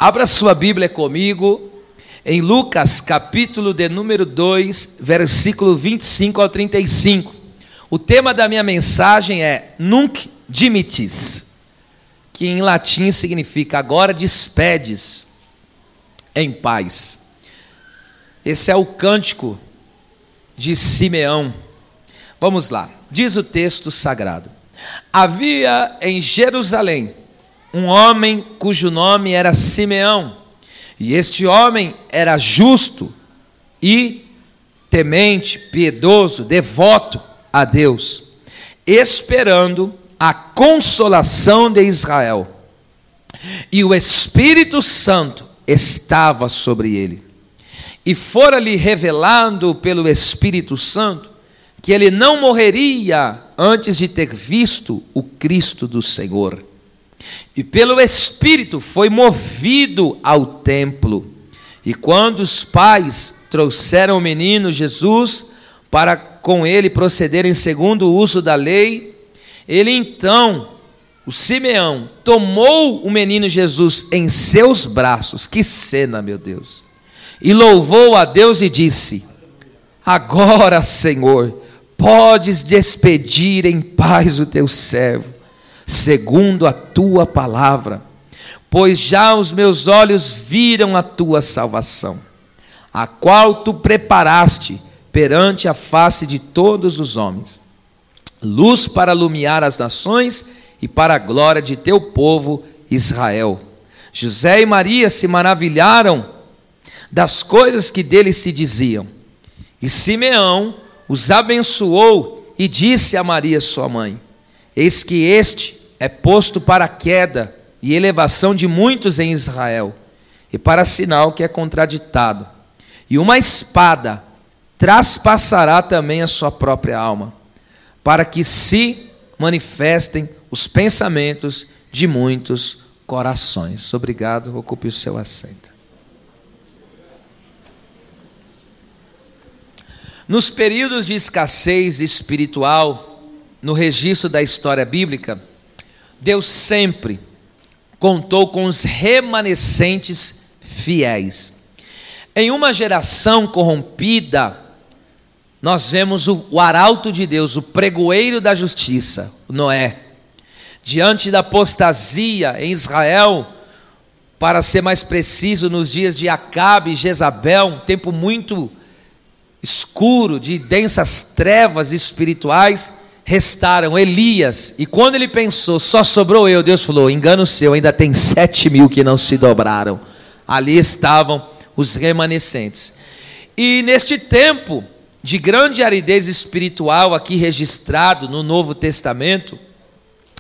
Abra sua Bíblia comigo em Lucas, capítulo de número 2, versículo 25 ao 35. O tema da minha mensagem é Nunc dimittis, que em latim significa agora despedes em paz. Esse é o cântico de Simeão. Vamos lá, diz o texto sagrado: havia em Jerusalém um homem cujo nome era Simeão, e este homem era justo e temente, piedoso, devoto a Deus, esperando a consolação de Israel. E o Espírito Santo estava sobre ele. E fora-lhe revelado pelo Espírito Santo que ele não morreria antes de ter visto o Cristo do Senhor. E pelo Espírito foi movido ao templo. E quando os pais trouxeram o menino Jesus para com ele procederem segundo o uso da lei, ele então, o Simeão, tomou o menino Jesus em seus braços. Que cena, meu Deus! E louvou a Deus e disse: agora, Senhor, podes despedir em paz o teu servo, segundo a tua palavra, pois já os meus olhos viram a tua salvação, a qual tu preparaste perante a face de todos os homens, luz para iluminar as nações e para a glória de teu povo Israel. José e Maria se maravilharam das coisas que dele se diziam. E Simeão os abençoou e disse a Maria sua mãe: eis que este é posto para a queda e elevação de muitos em Israel, e para sinal que é contraditado. E uma espada traspassará também a sua própria alma, para que se manifestem os pensamentos de muitos corações. Obrigado, ocupe o seu assento. Nos períodos de escassez espiritual, no registro da história bíblica, Deus sempre contou com os remanescentes fiéis. Em uma geração corrompida, nós vemos o arauto de Deus, o pregoeiro da justiça, Noé. Diante da apostasia em Israel, para ser mais preciso, nos dias de Acabe e Jezabel, um tempo muito escuro, de densas trevas espirituais, restaram Elias. E quando ele pensou, só sobrou eu, Deus falou: engano seu, ainda tem 7.000 que não se dobraram. Ali estavam os remanescentes. E neste tempo de grande aridez espiritual aqui registrado no Novo Testamento,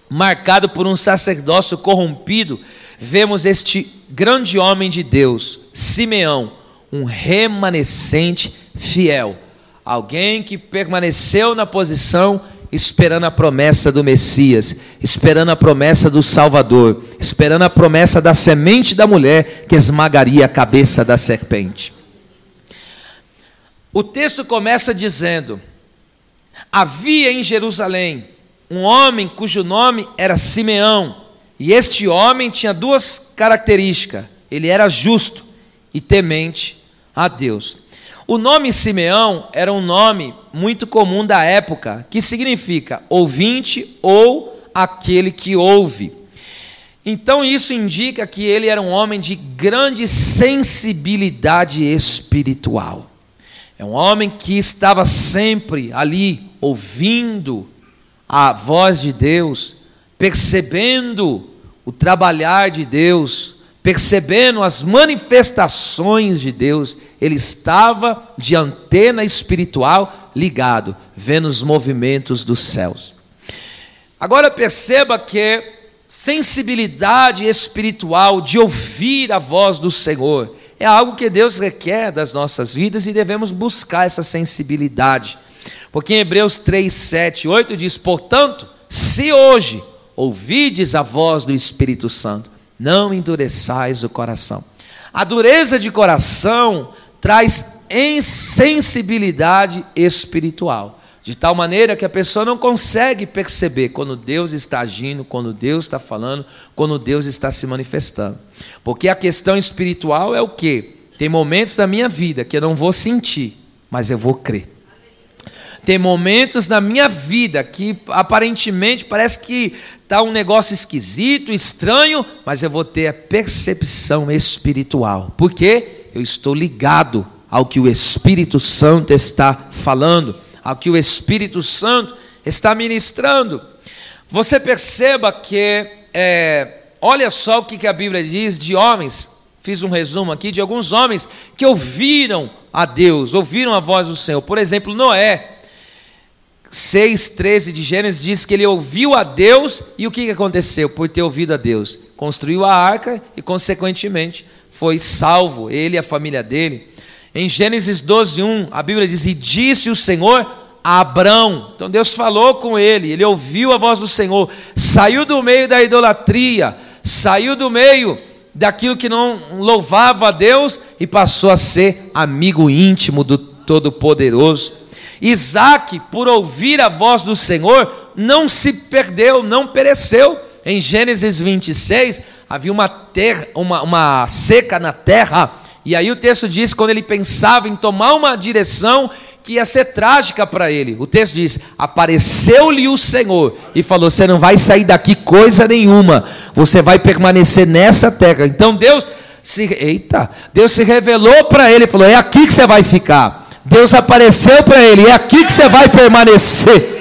marcado por um sacerdócio corrompido, vemos este grande homem de Deus, Simeão, um remanescente fiel, alguém que permaneceu na posição esperando a promessa do Messias, esperando a promessa do Salvador, esperando a promessa da semente da mulher que esmagaria a cabeça da serpente. O texto começa dizendo: havia em Jerusalém um homem cujo nome era Simeão, e este homem tinha duas características: ele era justo e temente a Deus. O nome Simeão era um nome muito comum da época, que significa ouvinte ou aquele que ouve. Então isso indica que ele era um homem de grande sensibilidade espiritual. É um homem que estava sempre ali ouvindo a voz de Deus, percebendo o trabalhar de Deus, percebendo as manifestações de Deus. Ele estava de antena espiritual ligado, vendo os movimentos dos céus. Agora perceba que sensibilidade espiritual de ouvir a voz do Senhor é algo que Deus requer das nossas vidas e devemos buscar essa sensibilidade. Porque em Hebreus 3, 7, 8 diz: portanto, se hoje ouvides a voz do Espírito Santo, não endureçais o coração. A dureza de coração traz insensibilidade espiritual. De tal maneira que a pessoa não consegue perceber quando Deus está agindo, quando Deus está falando, quando Deus está se manifestando. Porque a questão espiritual é o quê? Tem momentos da minha vida que eu não vou sentir, mas eu vou crer. Tem momentos na minha vida que aparentemente parece que está um negócio esquisito, estranho, mas eu vou ter a percepção espiritual. Porque eu estou ligado ao que o Espírito Santo está falando, ao que o Espírito Santo está ministrando. Você perceba que, olha só o que a Bíblia diz de homens, fiz um resumo aqui, de alguns homens que ouviram a Deus, ouviram a voz do Senhor. Por exemplo, Noé, 6:13 de Gênesis diz que ele ouviu a Deus, e o que aconteceu? Por ter ouvido a Deus, construiu a arca e consequentemente foi salvo, ele e a família dele. Em Gênesis 12:1, a Bíblia diz: e disse o Senhor a Abrão. Então Deus falou com ele, ele ouviu a voz do Senhor, saiu do meio da idolatria, saiu do meio daquilo que não louvava a Deus e passou a ser amigo íntimo do Todo-Poderoso. Isaac, por ouvir a voz do Senhor, não se perdeu, não pereceu. Em Gênesis 26, havia uma seca na terra, e aí o texto diz que quando ele pensava em tomar uma direção que ia ser trágica para ele, o texto diz: apareceu-lhe o Senhor e falou: você não vai sair daqui coisa nenhuma, você vai permanecer nessa terra. Então Deus se revelou para ele e falou: é aqui que você vai ficar. Deus apareceu para ele: é aqui que você vai permanecer,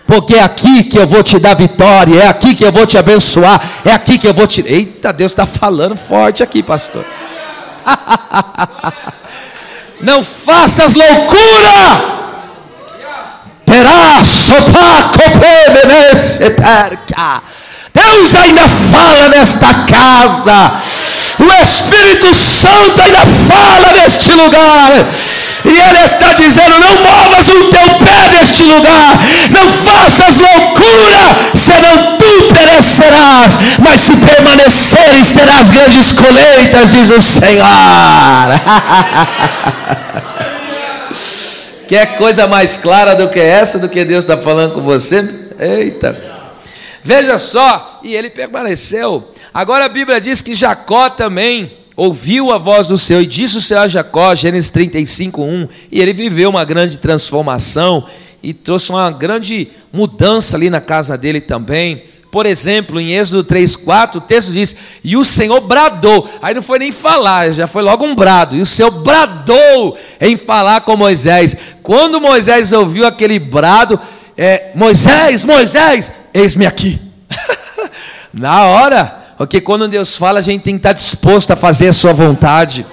porque é aqui que eu vou te dar vitória, é aqui que eu vou te abençoar, é aqui que eu vou te... Eita, Deus está falando forte aqui, pastor. Não faças loucura. Deus ainda fala nesta casa. O Espírito Santo ainda fala neste lugar. E Ele está dizendo: não movas o teu pé deste lugar, não faças loucura, senão tu perecerás, mas se permaneceres terás grandes colheitas, diz o Senhor. Quer coisa mais clara do que essa, do que Deus está falando com você? Eita, veja só, e ele permaneceu. Agora a Bíblia diz que Jacó também ouviu a voz do Senhor, e disse o Senhor a Jacó, Gênesis 35:1, e ele viveu uma grande transformação, e trouxe uma grande mudança ali na casa dele também. Por exemplo, em Êxodo 3:4, o texto diz: e o Senhor bradou, aí não foi nem falar, já foi logo um brado, e o Senhor bradou em falar com Moisés. Quando Moisés ouviu aquele brado, Moisés, Moisés, eis-me aqui. Na hora, porque quando Deus fala, a gente tem que estar disposto a fazer a sua vontade.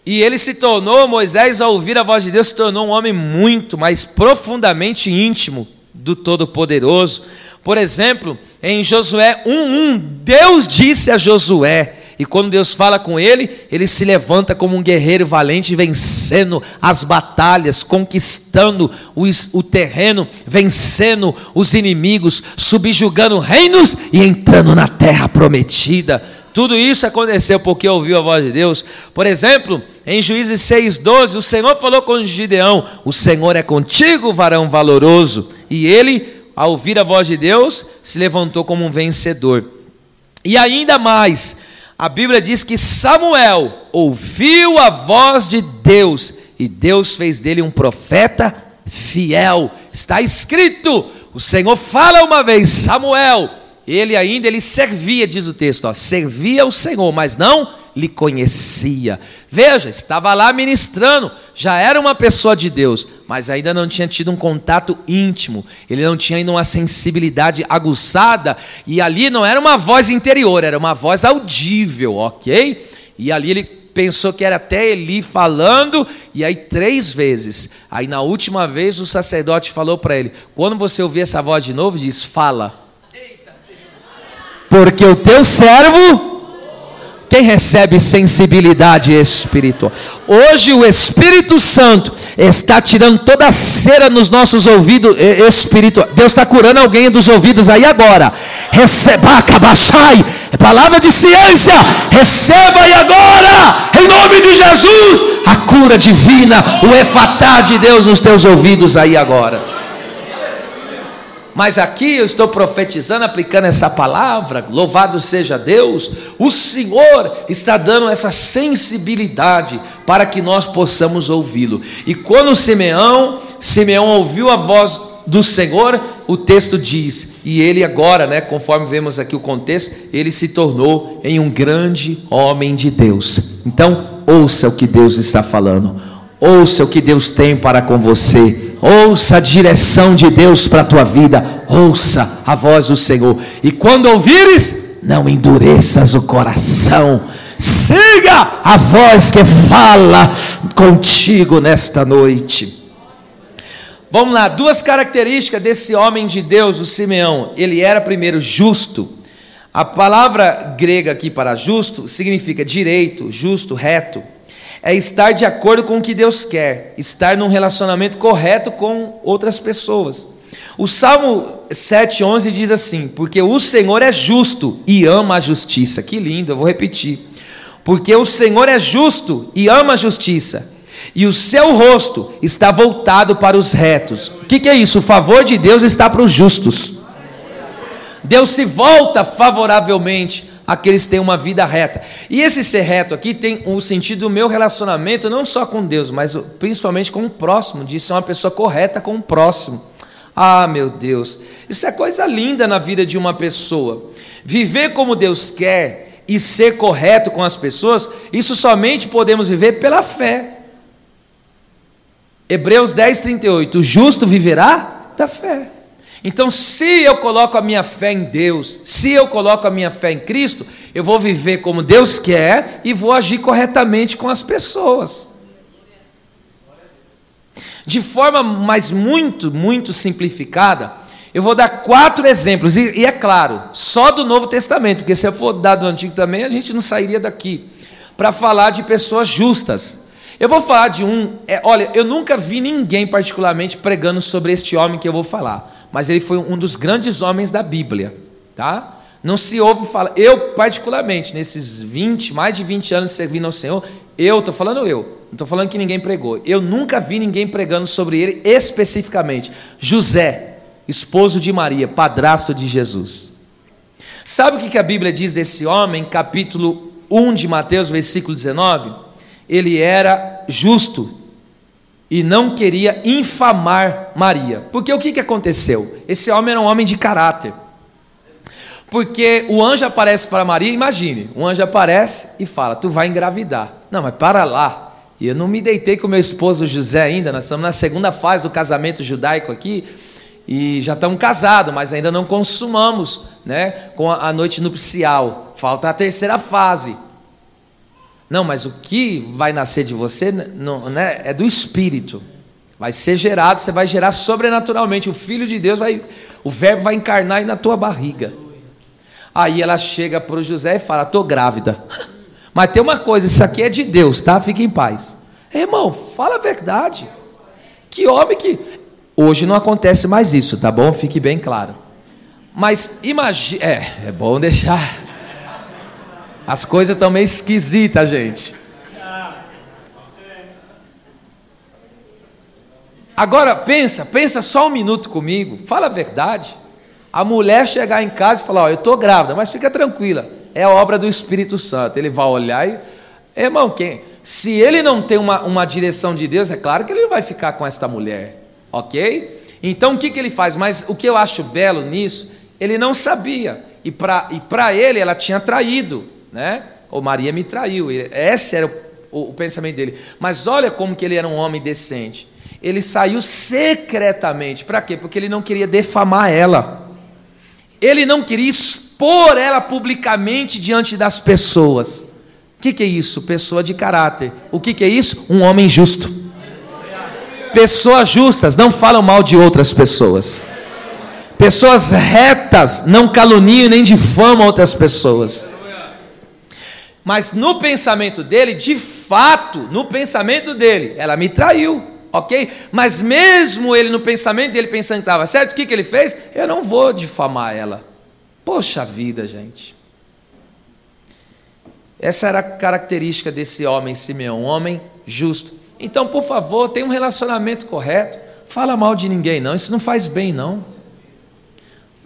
E ele se tornou, Moisés, ao ouvir a voz de Deus, se tornou um homem muito mais profundamente íntimo do Todo-Poderoso. Por exemplo, em Josué 1:1, Deus disse a Josué, e quando Deus fala com ele, ele se levanta como um guerreiro valente, vencendo as batalhas, conquistando o terreno, vencendo os inimigos, subjugando reinos e entrando na terra prometida. Tudo isso aconteceu porque ouviu a voz de Deus. Por exemplo, em Juízes 6:12, o Senhor falou com Gideão: o Senhor é contigo, varão valoroso. E ele, ao ouvir a voz de Deus, se levantou como um vencedor. E ainda mais, a Bíblia diz que Samuel ouviu a voz de Deus, e Deus fez dele um profeta fiel. Está escrito, o Senhor fala uma vez: Samuel, ele servia, diz o texto, servia o Senhor, mas não lhe conhecia. Veja, estava lá ministrando, já era uma pessoa de Deus, mas ainda não tinha tido um contato íntimo, ele não tinha ainda uma sensibilidade aguçada, e ali não era uma voz interior, era uma voz audível, ok? E ali ele pensou que era até Eli falando, e aí 3 vezes, aí na última vez o sacerdote falou para ele: quando você ouvir essa voz de novo, diz: fala, porque o teu servo... Quem recebe sensibilidade espiritual? Hoje o Espírito Santo está tirando toda a cera nos nossos ouvidos espirituais. Deus está curando alguém dos ouvidos aí agora. Receba, cabaçai, palavra de ciência. Receba aí agora, em nome de Jesus, a cura divina, o efatá de Deus nos teus ouvidos aí agora. Mas aqui eu estou profetizando, aplicando essa palavra, louvado seja Deus, o Senhor está dando essa sensibilidade para que nós possamos ouvi-lo. E quando Simeão ouviu a voz do Senhor, o texto diz, e ele agora, né, conforme vemos aqui o contexto, ele se tornou em um grande homem de Deus. Então, ouça o que Deus está falando, ouça o que Deus tem para com você. Ouça a direção de Deus para a tua vida. Ouça a voz do Senhor. E quando ouvires, não endureças o coração. Siga a voz que fala contigo nesta noite. Vamos lá, duas características desse homem de Deus, o Simeão. Ele era primeiro justo. A palavra grega aqui para justo significa direito, justo, reto. É estar de acordo com o que Deus quer, estar num relacionamento correto com outras pessoas. O Salmo 7,11 diz assim: porque o Senhor é justo e ama a justiça. Que lindo, eu vou repetir. Porque o Senhor é justo e ama a justiça, e o seu rosto está voltado para os retos. O que é isso? O favor de Deus está para os justos. Deus se volta favoravelmente aqueles que têm uma vida reta. E esse ser reto aqui tem o sentido do meu relacionamento, não só com Deus, mas principalmente com o próximo, de ser uma pessoa correta com o próximo. Ah, meu Deus, isso é coisa linda na vida de uma pessoa. Viver como Deus quer e ser correto com as pessoas, isso somente podemos viver pela fé. Hebreus 10:38, o justo viverá da fé. Então, se eu coloco a minha fé em Deus, se eu coloco a minha fé em Cristo, eu vou viver como Deus quer e vou agir corretamente com as pessoas. De forma mais muito simplificada, eu vou dar 4 exemplos, e é claro, só do Novo Testamento, porque se eu for dar do Antigo também, a gente não sairia daqui, para falar de pessoas justas. Eu vou falar de olha, eu nunca vi ninguém particularmente pregando sobre este homem que eu vou falar, mas ele foi um dos grandes homens da Bíblia, tá? Não se ouve falar, eu particularmente, nesses mais de 20 anos servindo ao Senhor, não estou falando que ninguém pregou, eu nunca vi ninguém pregando sobre ele especificamente. José, esposo de Maria, padrasto de Jesus. Sabe o que a Bíblia diz desse homem? Capítulo 1 de Mateus, versículo 19, ele era justo e não queria infamar Maria, porque o que aconteceu? Esse homem era um homem de caráter, porque o anjo aparece para Maria, imagine, o anjo aparece e fala, tu vai engravidar. Não, mas para lá, eu não me deitei com meu esposo José ainda, nós estamos na segunda fase do casamento judaico aqui, e já estamos casados, mas ainda não consumamos, né, com a noite nupcial, falta a terceira fase. Não, mas o que vai nascer de você não, né, é do Espírito, vai ser gerado, você vai gerar sobrenaturalmente, o Filho de Deus, o verbo vai encarnar aí na tua barriga. Aí ela chega para o José e fala, estou grávida, mas tem uma coisa, isso aqui é de Deus, tá? Fique em paz. Irmão, fala a verdade, que homem que... Hoje não acontece mais isso, tá bom? Fique bem claro. Mas imagine... É bom deixar... As coisas estão meio esquisitas, gente. Agora pensa só um minuto comigo. Fala a verdade. A mulher chegar em casa e falar, eu estou grávida, mas fica tranquila. É obra do Espírito Santo. Ele vai olhar e... Irmão, se ele não tem uma direção de Deus, é claro que ele não vai ficar com esta mulher. Ok? Então o que ele faz? Mas o que eu acho belo nisso, ele não sabia. E para ele, ela tinha traído, né? Ou Maria me traiu. Esse era o pensamento dele. Mas olha como que ele era um homem decente. Ele saiu secretamente. Para quê? Porque ele não queria defamar ela. Ele não queria expor ela publicamente diante das pessoas. O que é isso? Pessoa de caráter. O que é isso? Um homem justo. Pessoas justas não falam mal de outras pessoas. Pessoas retas não caluniam nem difamam outras pessoas. Mas no pensamento dele, de fato, no pensamento dele, ela me traiu, ok? Mas mesmo ele no pensamento dele pensando que estava certo, o que ele fez? Eu não vou difamar ela. Poxa vida, gente. Essa era a característica desse homem, Simeão, um homem justo. Então, por favor, tenha um relacionamento correto. Fala mal de ninguém não, isso não faz bem não.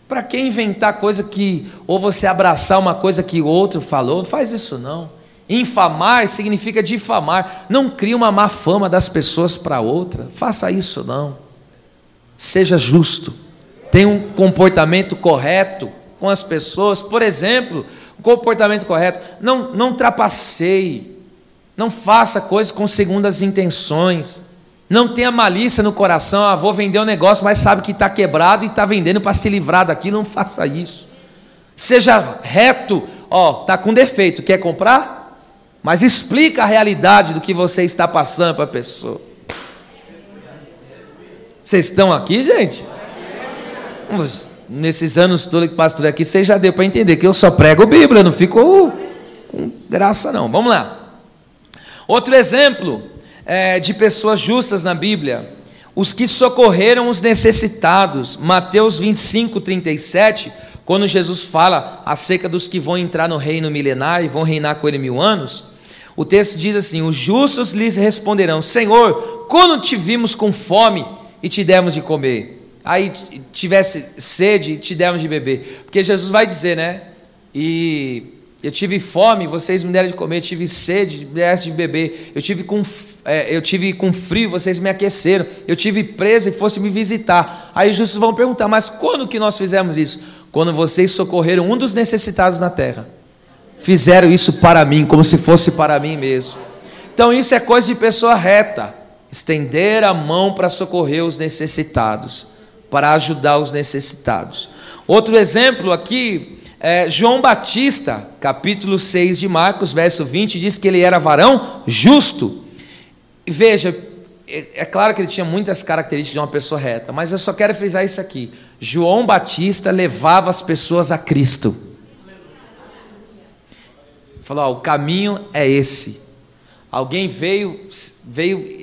Para que inventar coisa que, ou você abraçar uma coisa que o outro falou, não faz isso não. Infamar significa difamar. Não crie uma má fama das pessoas para outra, faça isso não. Seja justo, tenha um comportamento correto com as pessoas. Por exemplo, o comportamento correto, não trapaceie, não faça coisas com segundas intenções, não tenha malícia no coração, vou vender um negócio, mas sabe que está quebrado e está vendendo para se livrar daquilo, não faça isso. Seja reto, está com defeito, quer comprar? Mas explica a realidade do que você está passando para a pessoa. Vocês estão aqui, gente? Nesses anos todos que pastorei aqui, você já deu para entender que eu só prego Bíblia, não fico com graça não. Vamos lá. Outro exemplo de pessoas justas na Bíblia, os que socorreram os necessitados. Mateus 25, 37, quando Jesus fala acerca dos que vão entrar no reino milenar e vão reinar com ele 1000 anos, o texto diz assim: os justos lhes responderão: Senhor, quando te vimos com fome e te demos de comer? Aí tivesse sede, te demos de beber. Porque Jesus vai dizer, né? E eu tive fome, vocês me deram de comer. Eu tive sede, me deram de beber. Eu tive com frio, vocês me aqueceram. Eu tive preso e foste me visitar. Aí os justos vão perguntar: mas quando que nós fizemos isso? Quando vocês socorreram um dos necessitados na terra. Fizeram isso para mim, como se fosse para mim mesmo. Então isso é coisa de pessoa reta. Estender a mão para socorrer os necessitados, para ajudar os necessitados. Outro exemplo aqui é João Batista, capítulo 6 de Marcos, verso 20, diz que ele era varão justo. E veja, é claro que ele tinha muitas características de uma pessoa reta, mas eu só quero frisar isso aqui: João Batista levava as pessoas a Cristo. Falou: o caminho é esse. Alguém veio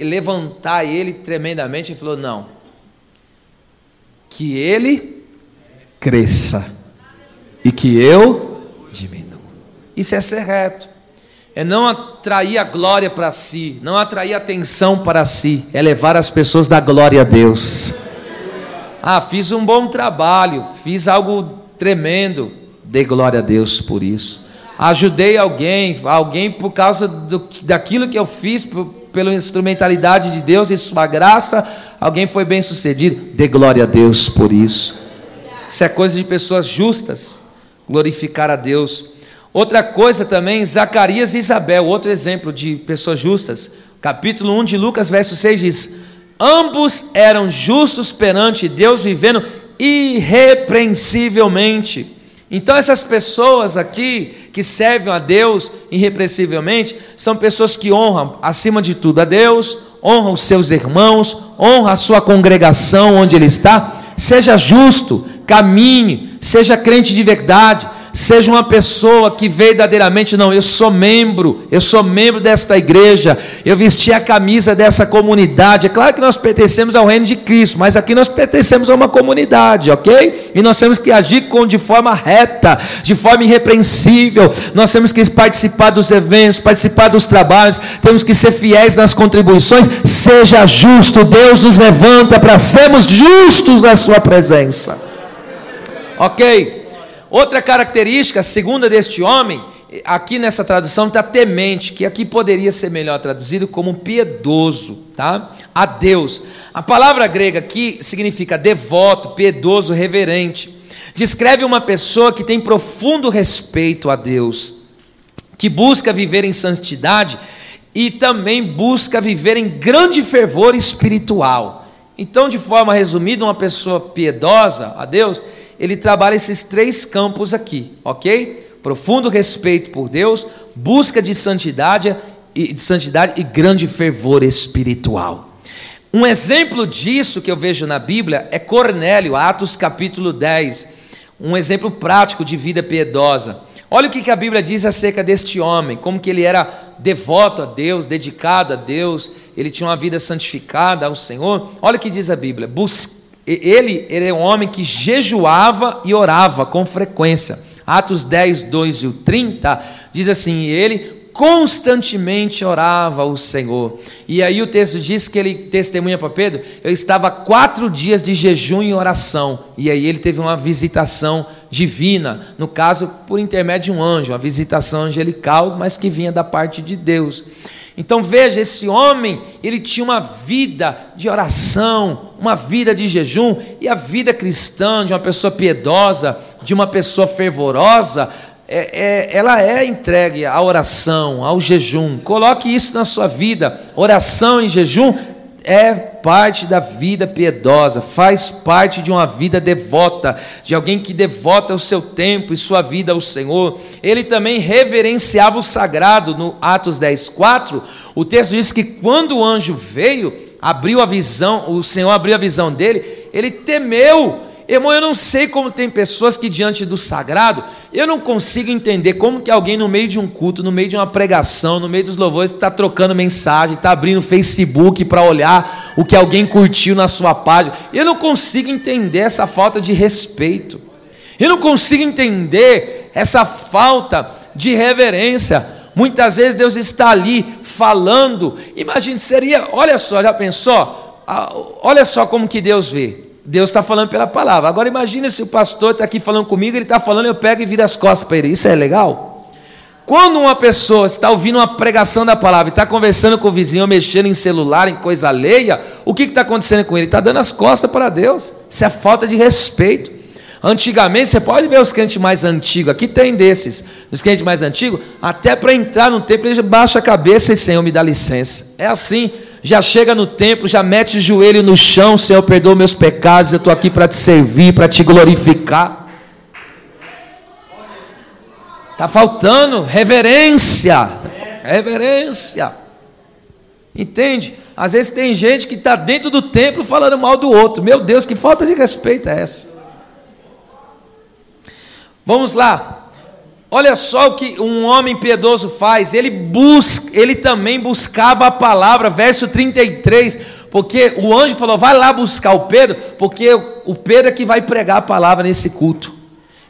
levantar ele tremendamente e falou: não, que ele cresça e que eu diminua. Isso é ser reto, é não atrair a glória para si, não atrair atenção para si, é levar as pessoas da glória a Deus. Fiz um bom trabalho, fiz algo tremendo, dê glória a Deus por isso. Ajudei alguém por causa daquilo que eu fiz, pela instrumentalidade de Deus e sua graça, alguém foi bem sucedido, dê glória a Deus por isso. Isso é coisa de pessoas justas, glorificar a Deus. Outra coisa também, Zacarias e Isabel, outro exemplo de pessoas justas. Capítulo 1 de Lucas, verso 6 diz: ambos eram justos perante Deus, vivendo irrepreensivelmente. Então essas pessoas aqui que servem a Deus irrepreensivelmente são pessoas que honram acima de tudo a Deus, honram os seus irmãos, honram a sua congregação onde ele está. Seja justo, caminhe, seja crente de verdade, seja uma pessoa que verdadeiramente, não, eu sou membro desta igreja, eu vesti a camisa dessa comunidade. É claro que nós pertencemos ao reino de Cristo, mas aqui nós pertencemos a uma comunidade, ok? E nós temos que agir de forma reta, de forma irrepreensível. Nós temos que participar dos eventos, participar dos trabalhos, temos que ser fiéis nas contribuições. Seja justo, Deus nos levanta para sermos justos na sua presença, ok? Outra característica, segunda deste homem, aqui nessa tradução está temente, que aqui poderia ser melhor traduzido como piedoso, tá? A Deus. A palavra grega aqui significa devoto, piedoso, reverente. Descreve uma pessoa que tem profundo respeito a Deus, que busca viver em santidade e também busca viver em grande fervor espiritual. Então, de forma resumida, uma pessoa piedosa a Deus, ele trabalha esses 3 campos aqui, ok? Profundo respeito por Deus, busca de santidade e grande fervor espiritual. Um exemplo disso que eu vejo na Bíblia é Cornélio, Atos capítulo 10, um exemplo prático de vida piedosa. Olha o que a Bíblia diz acerca deste homem, como que ele era devoto a Deus, dedicado a Deus, ele tinha uma vida santificada ao Senhor. Olha o que diz a Bíblia, ele é um homem que jejuava e orava com frequência. Atos 10, 2 e 30, diz assim, ele constantemente orava ao Senhor. E aí o texto diz que ele testemunha para Pedro, eu estava 4 dias de jejum e oração, e aí ele teve uma visitação divina, no caso por intermédio de um anjo, uma visitação angelical, mas que vinha da parte de Deus. Então veja, esse homem, ele tinha uma vida de oração, uma vida de jejum, e a vida cristã de uma pessoa piedosa, de uma pessoa fervorosa, ela é entregue à oração, ao jejum. Coloque isso na sua vida. Oração e jejum é parte da vida piedosa, faz parte de uma vida devota, de alguém que devota o seu tempo e sua vida ao Senhor. Ele também reverenciava o sagrado. No Atos 10, 4, o texto diz que quando o anjo veio, abriu a visão, o Senhor abriu a visão dele, ele temeu. Irmão, eu não sei como tem pessoas que diante do sagrado, eu não consigo entender como que alguém no meio de um culto, no meio de uma pregação, no meio dos louvores, está trocando mensagem, está abrindo o Facebook para olhar o que alguém curtiu na sua página. Eu não consigo entender essa falta de respeito. Eu não consigo entender essa falta de reverência. Muitas vezes Deus está ali falando. Imagine, olha só, já pensou? Olha só como que Deus vê. Deus está falando pela palavra. Agora imagine se o pastor está aqui falando comigo, ele está falando, eu pego e viro as costas para ele. Isso é legal? Quando uma pessoa está ouvindo uma pregação da palavra e está conversando com o vizinho, mexendo em celular, em coisa alheia, o que está acontecendo com ele? Ele está dando as costas para Deus. Isso é falta de respeito. Antigamente, você pode ver os crentes mais antigos, aqui tem desses, os crentes mais antigos, até para entrar no templo, ele baixa a cabeça e Senhor, me dá licença. É assim. Já chega no templo, já mete o joelho no chão, Senhor, perdoa meus pecados, eu estou aqui para te servir, para te glorificar. Está faltando reverência, reverência, entende? Às vezes tem gente que está dentro do templo falando mal do outro. Meu Deus, que falta de respeito é essa? Vamos lá. Olha só o que um homem piedoso faz, ele também buscava a palavra, verso 33, porque o anjo falou, vai lá buscar o Pedro, porque o Pedro é que vai pregar a palavra nesse culto.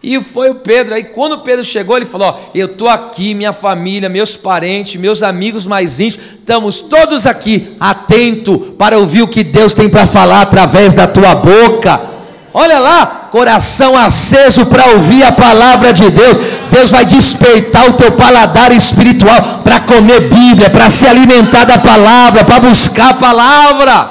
E foi o Pedro, aí quando o Pedro chegou, ele falou, eu estou aqui, minha família, meus parentes, meus amigos mais íntimos, estamos todos aqui, atento para ouvir o que Deus tem para falar através da tua boca. Olha lá, coração aceso para ouvir a palavra de Deus. Deus vai despertar o teu paladar espiritual para comer Bíblia, para se alimentar da palavra, para buscar a palavra.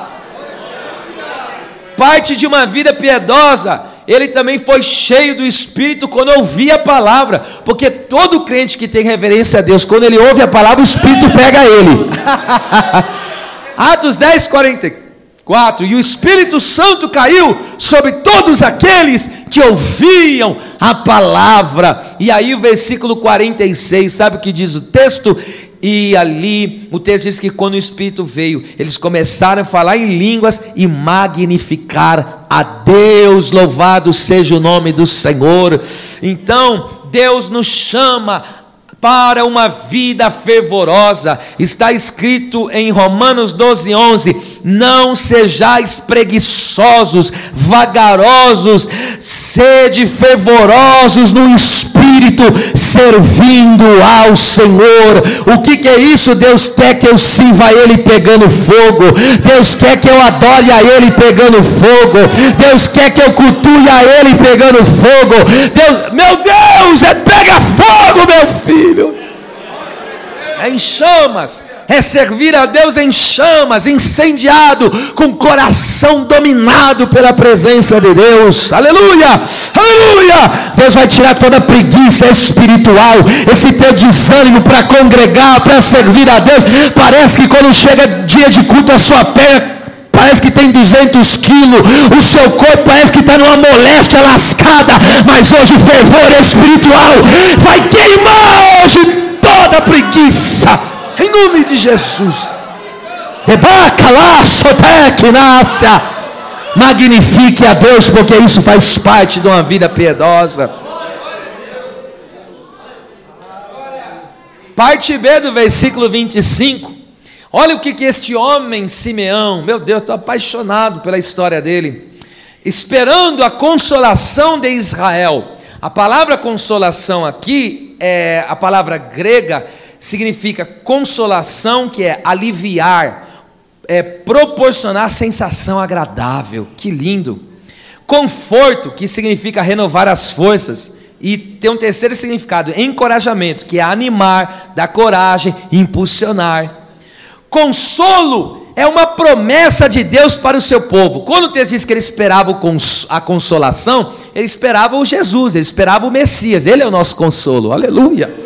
Parte de uma vida piedosa, ele também foi cheio do Espírito quando ouvia a palavra, porque todo crente que tem reverência a Deus, quando ele ouve a palavra, o Espírito pega ele. Atos 10, 44. E o Espírito Santo caiu sobre todos aqueles que ouviam a palavra. E aí o versículo 46, sabe o que diz o texto? E ali o texto diz que quando o Espírito veio, eles começaram a falar em línguas e magnificar a Deus. Louvado seja o nome do Senhor. Então Deus nos chama para uma vida fervorosa. Está escrito em Romanos 12, 11, não sejais preguiçosos, vagarosos, sede fervorosos no Espírito, servindo ao Senhor. O que é isso? Deus quer que eu sirva a Ele pegando fogo, Deus quer que eu adore a Ele pegando fogo, Deus quer que eu cultue a Ele pegando fogo. Deus, meu Deus, pega fogo, meu filho. É em chamas, é servir a Deus em chamas, incendiado, com o coração dominado pela presença de Deus. Aleluia, aleluia. Deus vai tirar toda a preguiça espiritual, esse teu desânimo para congregar, para servir a Deus. Parece que quando chega dia de culto, a sua perna parece que tem 200 quilos, o seu corpo parece que está numa moléstia lascada, mas hoje o fervor espiritual vai queimar hoje toda a preguiça, em nome de Jesus. Magnifique a Deus, porque isso faz parte de uma vida piedosa. Parte B do versículo 25. Olha o que este homem Simeão, meu Deus, estou apaixonado pela história dele. Esperando a consolação de Israel. A palavra consolação aqui, a palavra grega, significa consolação, que é aliviar, proporcionar sensação agradável. Que lindo! Conforto, que significa renovar as forças. E tem um terceiro significado, encorajamento, que é animar, dar coragem, impulsionar. Consolo é uma promessa de Deus para o seu povo. Quando o texto diz que ele esperava a consolação, ele esperava o Jesus, ele esperava o Messias. Ele é o nosso consolo, aleluia.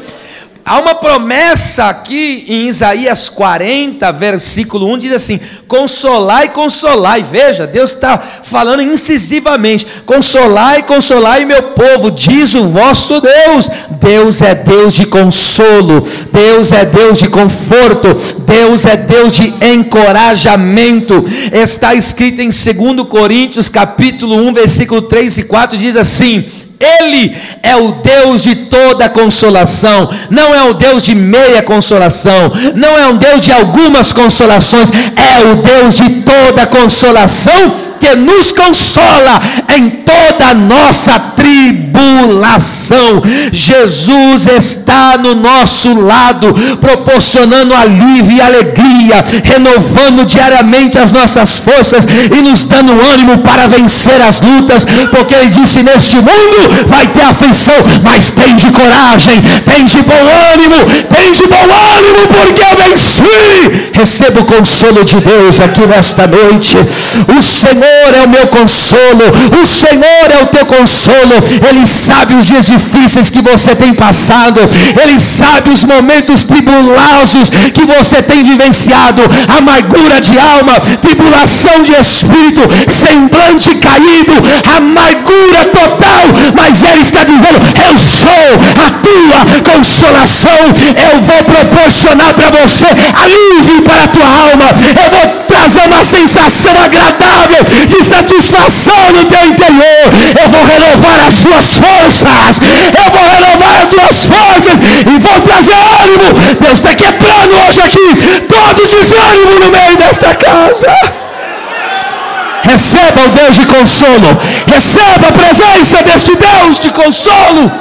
Há uma promessa aqui em Isaías 40, versículo 1, diz assim: consolai, consolai. Veja, Deus está falando incisivamente: consolai, consolai meu povo, diz o vosso Deus. Deus é Deus de consolo, Deus é Deus de conforto, Deus é Deus de encorajamento. Está escrito em 2 Coríntios capítulo 1, versículo 3 e 4, diz assim: Ele é o Deus de toda consolação, não é o Deus de meia consolação, não é um Deus de algumas consolações, é o Deus de toda consolação, que nos consola em toda a nossa tribulação. Jesus está no nosso lado, proporcionando alívio e alegria, renovando diariamente as nossas forças e nos dando ânimo para vencer as lutas, porque Ele disse: neste mundo vai ter aflição, mas tem de coragem, tem de bom ânimo, porque eu venci. Receba o consolo de Deus aqui nesta noite. O Senhor é o meu consolo, o Senhor é o teu consolo. Ele sabe os dias difíceis que você tem passado, Ele sabe os momentos tribulosos que você tem vivenciado, amargura de alma, tribulação de espírito, semblante caído, amargura total, mas Ele está dizendo: eu sou a tua consolação, eu vou proporcionar para você alívio para a tua alma, eu vou trazer uma sensação agradável de satisfação no teu interior, eu vou renovar as suas forças, eu vou renovar as tuas forças e vou trazer ânimo. Deus está quebrando hoje aqui todo desânimo no meio desta casa. Receba o Deus de consolo, receba a presença deste Deus de consolo.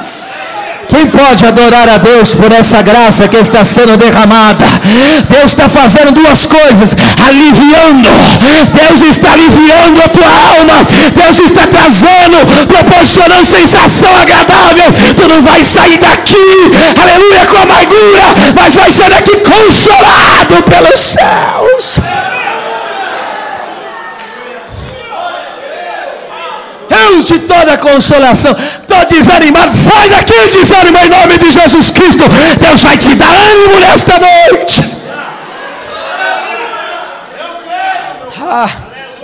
Quem pode adorar a Deus por essa graça que está sendo derramada? Deus está fazendo duas coisas: aliviando, Deus está aliviando a tua alma, Deus está trazendo, proporcionando sensação agradável. Tu não vai sair daqui, aleluia, com amargura, mas vai sair daqui consolado pelos céus. Deus de toda consolação. Estou desanimado, sai daqui desânimo em nome de Jesus Cristo. Deus vai te dar ânimo nesta noite.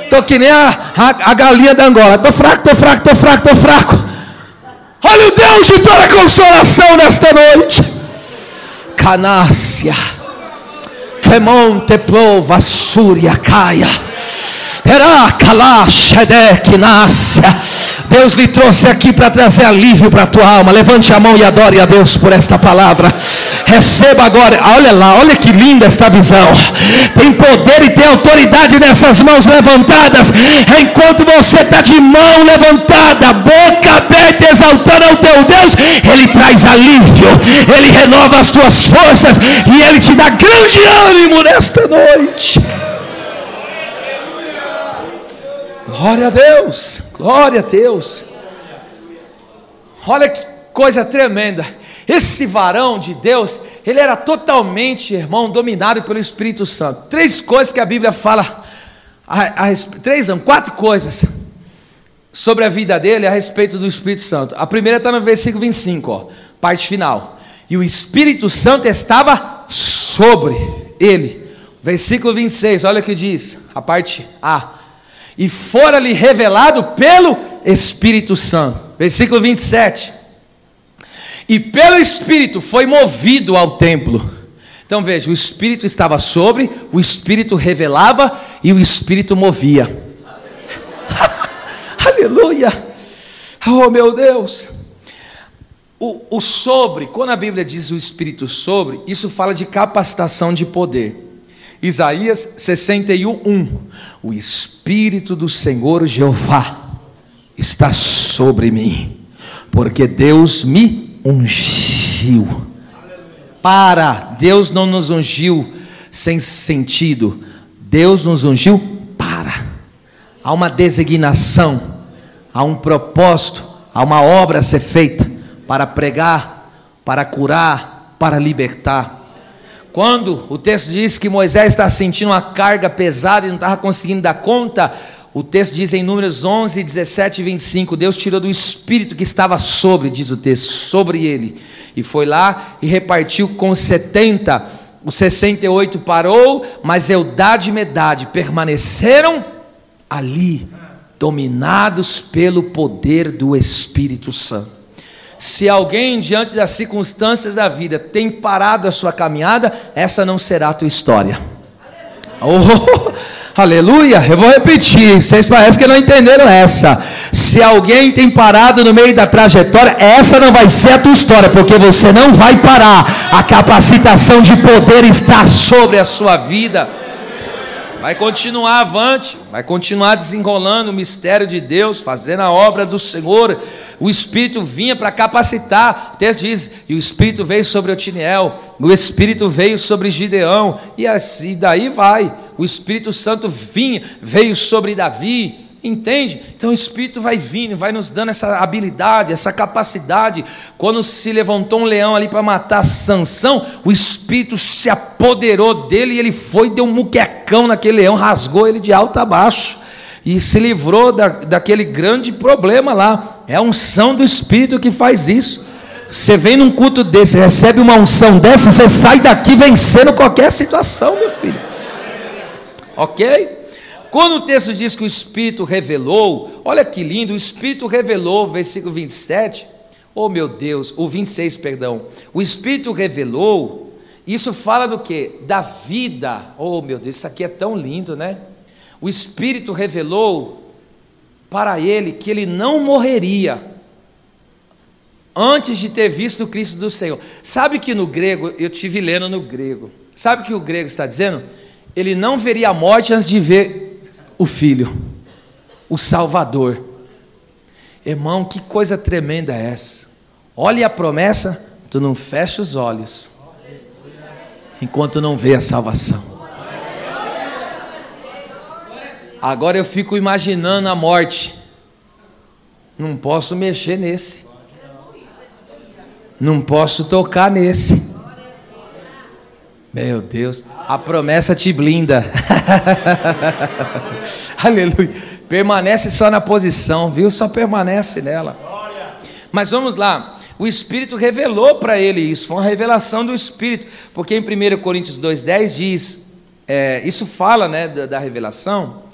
Estou que nem a galinha da Angola. Estou fraco. Olha o Deus de toda consolação nesta noite. Canácia, Quemonte Plova, Súria, Caia, Deus lhe trouxe aqui para trazer alívio para a tua alma. Levante a mão e adore a Deus por esta palavra. Receba agora. Olha lá, olha que linda esta visão. Tem poder e tem autoridade nessas mãos levantadas. Enquanto você está de mão levantada, boca aberta, exaltando ao teu Deus, Ele traz alívio, Ele renova as tuas forças e Ele te dá grande ânimo nesta noite. Glória a Deus, glória a Deus. Olha que coisa tremenda. Esse varão de Deus, ele era totalmente, irmão, dominado pelo Espírito Santo. Três coisas que a Bíblia fala, quatro coisas sobre a vida dele a respeito do Espírito Santo. A primeira está no versículo 25, parte final. E o Espírito Santo estava sobre ele. Versículo 26, olha o que diz, a parte A. E fora-lhe revelado pelo Espírito Santo. Versículo 27. E pelo Espírito foi movido ao templo. Então veja, o Espírito estava sobre, o Espírito revelava e o Espírito movia. Aleluia! Oh meu Deus! O sobre, quando a Bíblia diz o Espírito sobre, isso fala de capacitação de poder. Isaías 61:1. O Espírito do Senhor Jeová está sobre mim, porque Deus me ungiu. Deus não nos ungiu sem sentido, Deus nos ungiu para. Há uma designação, há um propósito, há uma obra a ser feita para pregar, para curar, para libertar. Quando o texto diz que Moisés está sentindo uma carga pesada e não estava conseguindo dar conta, o texto diz em Números 11, 17 e 25, Deus tirou do Espírito que estava sobre, diz o texto, sobre ele, e foi lá e repartiu com os 70, os 68 parou, mas Eldade e Medade permaneceram ali, dominados pelo poder do Espírito Santo. Se alguém, diante das circunstâncias da vida, tem parado a sua caminhada, essa não será a tua história. Oh, aleluia, eu vou repetir, vocês parecem que não entenderam essa. Se alguém tem parado no meio da trajetória, essa não vai ser a tua história, porque você não vai parar. A capacitação de poder está sobre a sua vida. Vai continuar avante, vai continuar desenrolando o mistério de Deus, fazendo a obra do Senhor. O Espírito vinha para capacitar. O texto diz, e o Espírito veio sobre Otiniel, o Espírito veio sobre Gideão, e assim daí vai. O Espírito Santo veio sobre Davi, entende? Então o Espírito vai vindo, vai nos dando essa habilidade, essa capacidade. Quando se levantou um leão ali para matar Sansão, o Espírito se apoderou dele e ele foi, deu um muquecão naquele leão, rasgou ele de alto a baixo e se livrou daquele grande problema lá. É a unção do Espírito que faz isso. Você vem num culto desse, recebe uma unção dessa, você sai daqui vencendo qualquer situação, meu filho. Ok? Quando o texto diz que o Espírito revelou, olha que lindo, o Espírito revelou, versículo 27, oh meu Deus, o 26, perdão, o Espírito revelou, isso fala do quê? Da vida, oh meu Deus, isso aqui é tão lindo, né? O Espírito revelou para ele que ele não morreria antes de ter visto o Cristo do Senhor. Sabe que no grego, eu estive lendo no grego, sabe o que o grego está dizendo? Ele não veria a morte antes de ver o Filho, o Salvador. Irmão, que coisa tremenda é essa? Olha a promessa, tu não fecha os olhos enquanto não vê a salvação. Agora eu fico imaginando a morte. Não posso mexer nesse. Não posso tocar nesse. Meu Deus, a promessa te blinda. Aleluia. Permanece só na posição, viu? Só permanece nela. Mas vamos lá. O Espírito revelou para ele isso. Foi uma revelação do Espírito. Porque em 1 Coríntios 2,10 diz, isso fala, né, da revelação,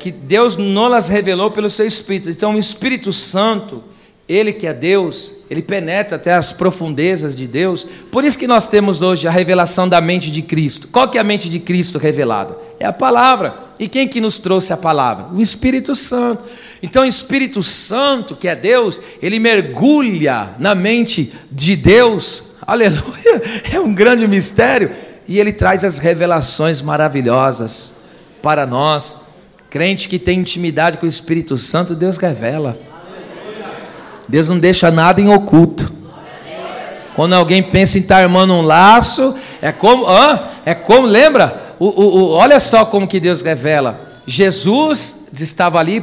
que Deus nos revelou pelo seu Espírito. Então o Espírito Santo, ele que é Deus, ele penetra até as profundezas de Deus. Por isso que nós temos hoje a revelação da mente de Cristo. Qual que é a mente de Cristo revelada? É a palavra. E quem que nos trouxe a palavra? O Espírito Santo. Então o Espírito Santo, que é Deus, ele mergulha na mente de Deus. Aleluia! É um grande mistério. E ele traz as revelações maravilhosas para nós. Crente que tem intimidade com o Espírito Santo, Deus revela. Deus não deixa nada em oculto. Quando alguém pensa em estar armando um laço, lembra? Olha só como que Deus revela. Jesus estava ali,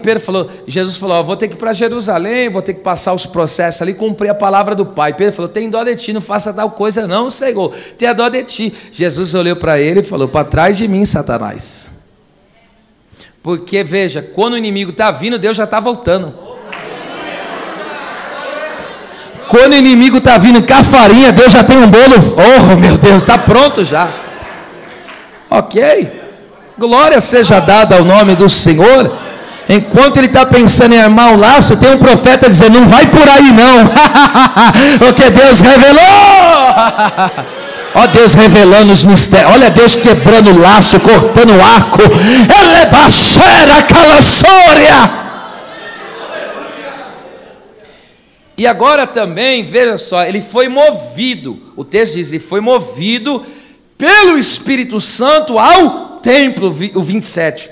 Jesus falou, vou ter que ir para Jerusalém, vou ter que passar os processos ali, cumprir a palavra do Pai. Pedro falou, tem dó de ti, não faça tal coisa não, Senhor, tem dó de ti. Jesus olhou para ele e falou, para trás de mim, Satanás. Porque veja, quando o inimigo está vindo, Deus já está voltando. Quando o inimigo está vindo com a farinha, Deus já tem um bolo. Oh meu Deus, está pronto já. Ok? Glória seja dada ao nome do Senhor. Enquanto ele está pensando em armar o laço, tem um profeta dizendo, não vai por aí não. Porque Deus revelou. Ó Deus revelando os mistérios. Olha Deus quebrando o laço, cortando o arco. Elebaxera calaçória. E agora também, veja só, ele foi movido, o texto diz, ele foi movido pelo Espírito Santo ao templo, o 27.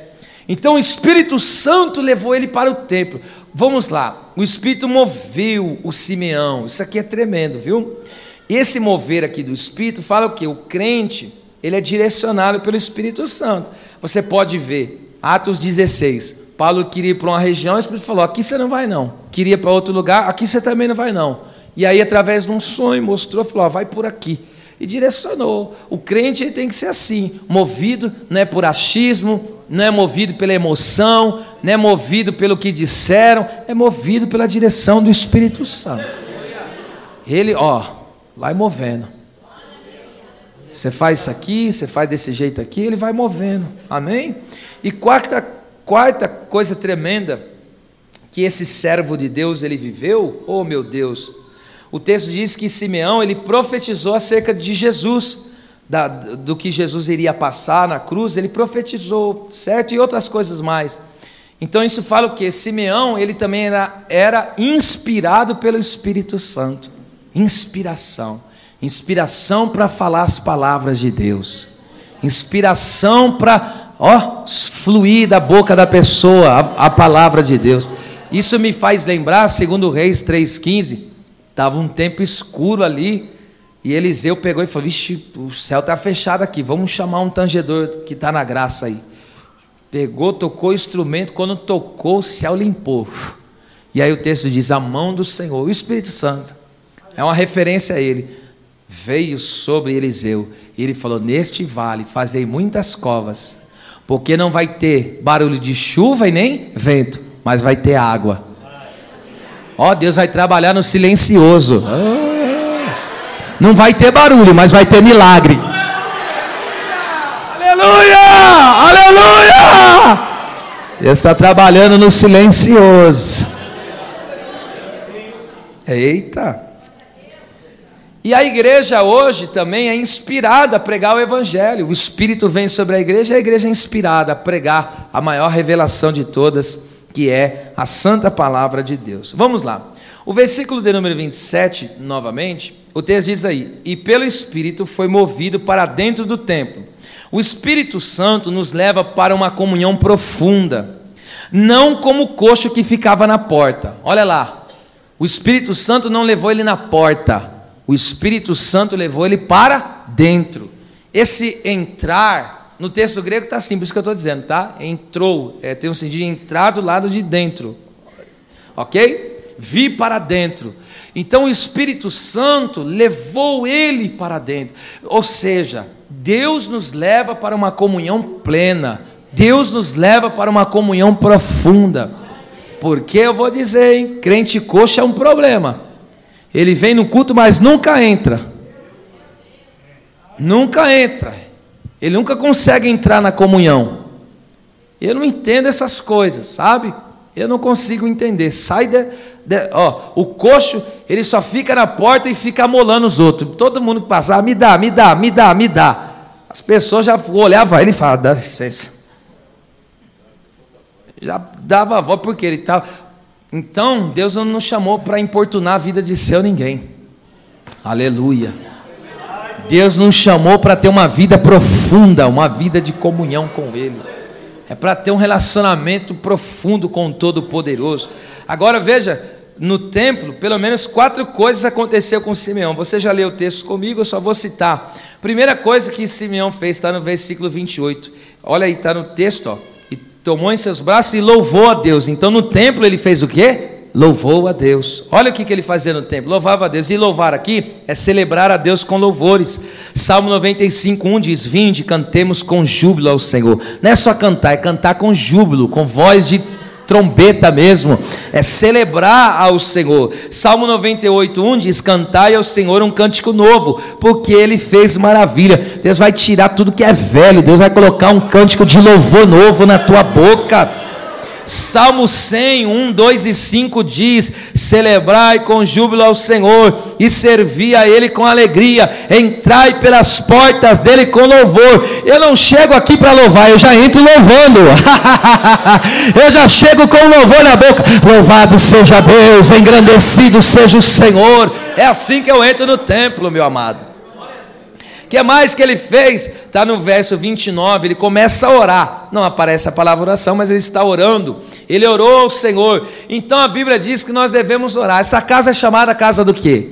Então o Espírito Santo levou ele para o templo. Vamos lá, o Espírito moveu o Simeão, isso aqui é tremendo, viu? Esse mover aqui do Espírito fala o quê? O crente, ele é direcionado pelo Espírito Santo. Você pode ver, Atos 16, Paulo queria ir para uma região, o Espírito falou, aqui você não vai não. Queria ir para outro lugar, aqui você também não vai não. E aí através de um sonho mostrou, falou, vai por aqui. E direcionou. O crente ele tem que ser assim, movido não é por achismo, não é movido pela emoção, não é movido pelo que disseram, é movido pela direção do Espírito Santo. Ele, vai movendo. Você faz isso aqui, você faz desse jeito aqui, ele vai movendo. Amém? E quarta coisa tremenda que esse servo de Deus ele viveu, oh meu Deus, o texto diz que Simeão ele profetizou acerca de Jesus, do que Jesus iria passar na cruz, ele profetizou, certo? E outras coisas mais. Então isso fala o quê? Simeão ele também era inspirado pelo Espírito Santo. Inspiração para falar as palavras de Deus, inspiração para fluir da boca da pessoa a palavra de Deus. Isso me faz lembrar, segundo Reis 3,15, estava um tempo escuro ali, e Eliseu pegou e falou, vixe, o céu está fechado aqui, vamos chamar um tangedor que está na graça aí. Pegou, tocou o instrumento, quando tocou, o céu limpou. E aí o texto diz, a mão do Senhor, o Espírito Santo, é uma referência a ele, veio sobre Eliseu, e ele falou, neste vale fazei muitas covas, porque não vai ter barulho de chuva e nem vento, mas vai ter água. Deus vai trabalhar no silencioso. Não vai ter barulho, mas vai ter milagre. Aleluia! Aleluia! Deus está trabalhando no silencioso. Eita! E a igreja hoje também é inspirada a pregar o Evangelho. O Espírito vem sobre a igreja é inspirada a pregar a maior revelação de todas, que é a santa palavra de Deus. Vamos lá. O versículo de número 27, novamente, o texto diz aí, e pelo Espírito foi movido para dentro do templo. O Espírito Santo nos leva para uma comunhão profunda, não como o coxo que ficava na porta. Olha lá, o Espírito Santo não levou ele na porta, o Espírito Santo levou ele para dentro. Esse entrar, no texto grego está assim, por isso que eu estou dizendo, tá? Entrou, tem um sentido de entrar do lado de dentro, ok? Vir para dentro. Então o Espírito Santo levou ele para dentro, ou seja, Deus nos leva para uma comunhão plena, Deus nos leva para uma comunhão profunda, porque eu vou dizer, hein, crente coxo é um problema, ele vem no culto, mas nunca entra, ele nunca consegue entrar na comunhão. Eu não entendo essas coisas, sabe? Eu não consigo entender. O coxo, ele só fica na porta e fica amolando os outros. Todo mundo que passar, me dá. As pessoas já olhavam ele e falavam, dá licença. Já dava a voz porque ele estava. Então, Deus não nos chamou para importunar a vida de seu ninguém. Aleluia. Deus nos chamou para ter uma vida profunda, uma vida de comunhão com Ele. É para ter um relacionamento profundo com o Todo-Poderoso. Agora veja, no templo, pelo menos 4 coisas aconteceram com Simeão. Você já leu o texto comigo, eu só vou citar. Primeira coisa que Simeão fez, está no versículo 28. Olha aí, está no texto, e tomou em seus braços e louvou a Deus. Então no templo ele fez o quê? Louvou a Deus. Olha o que ele fazia no templo, louvava a Deus. E louvar aqui é celebrar a Deus com louvores. Salmo 95:1 diz, vinde, cantemos com júbilo ao Senhor. Não é só cantar, é cantar com júbilo, com voz de trombeta mesmo, é celebrar ao Senhor. Salmo 98:1 diz, cantai ao Senhor um cântico novo, porque Ele fez maravilha. Deus vai tirar tudo que é velho, Deus vai colocar um cântico de louvor novo na tua boca. Salmo 100, 1, 2 e 5 diz: celebrai com júbilo ao Senhor e servi a Ele com alegria, entrai pelas portas dele com louvor. Eu não chego aqui para louvar, eu já entro louvando. Eu já chego com louvor na boca. Louvado seja Deus, engrandecido seja o Senhor. É assim que eu entro no templo, meu amado. O que mais que ele fez? Está no verso 29, ele começa a orar. Não aparece a palavra oração, mas ele está orando. Ele orou ao Senhor. Então a Bíblia diz que nós devemos orar. Essa casa é chamada casa do quê?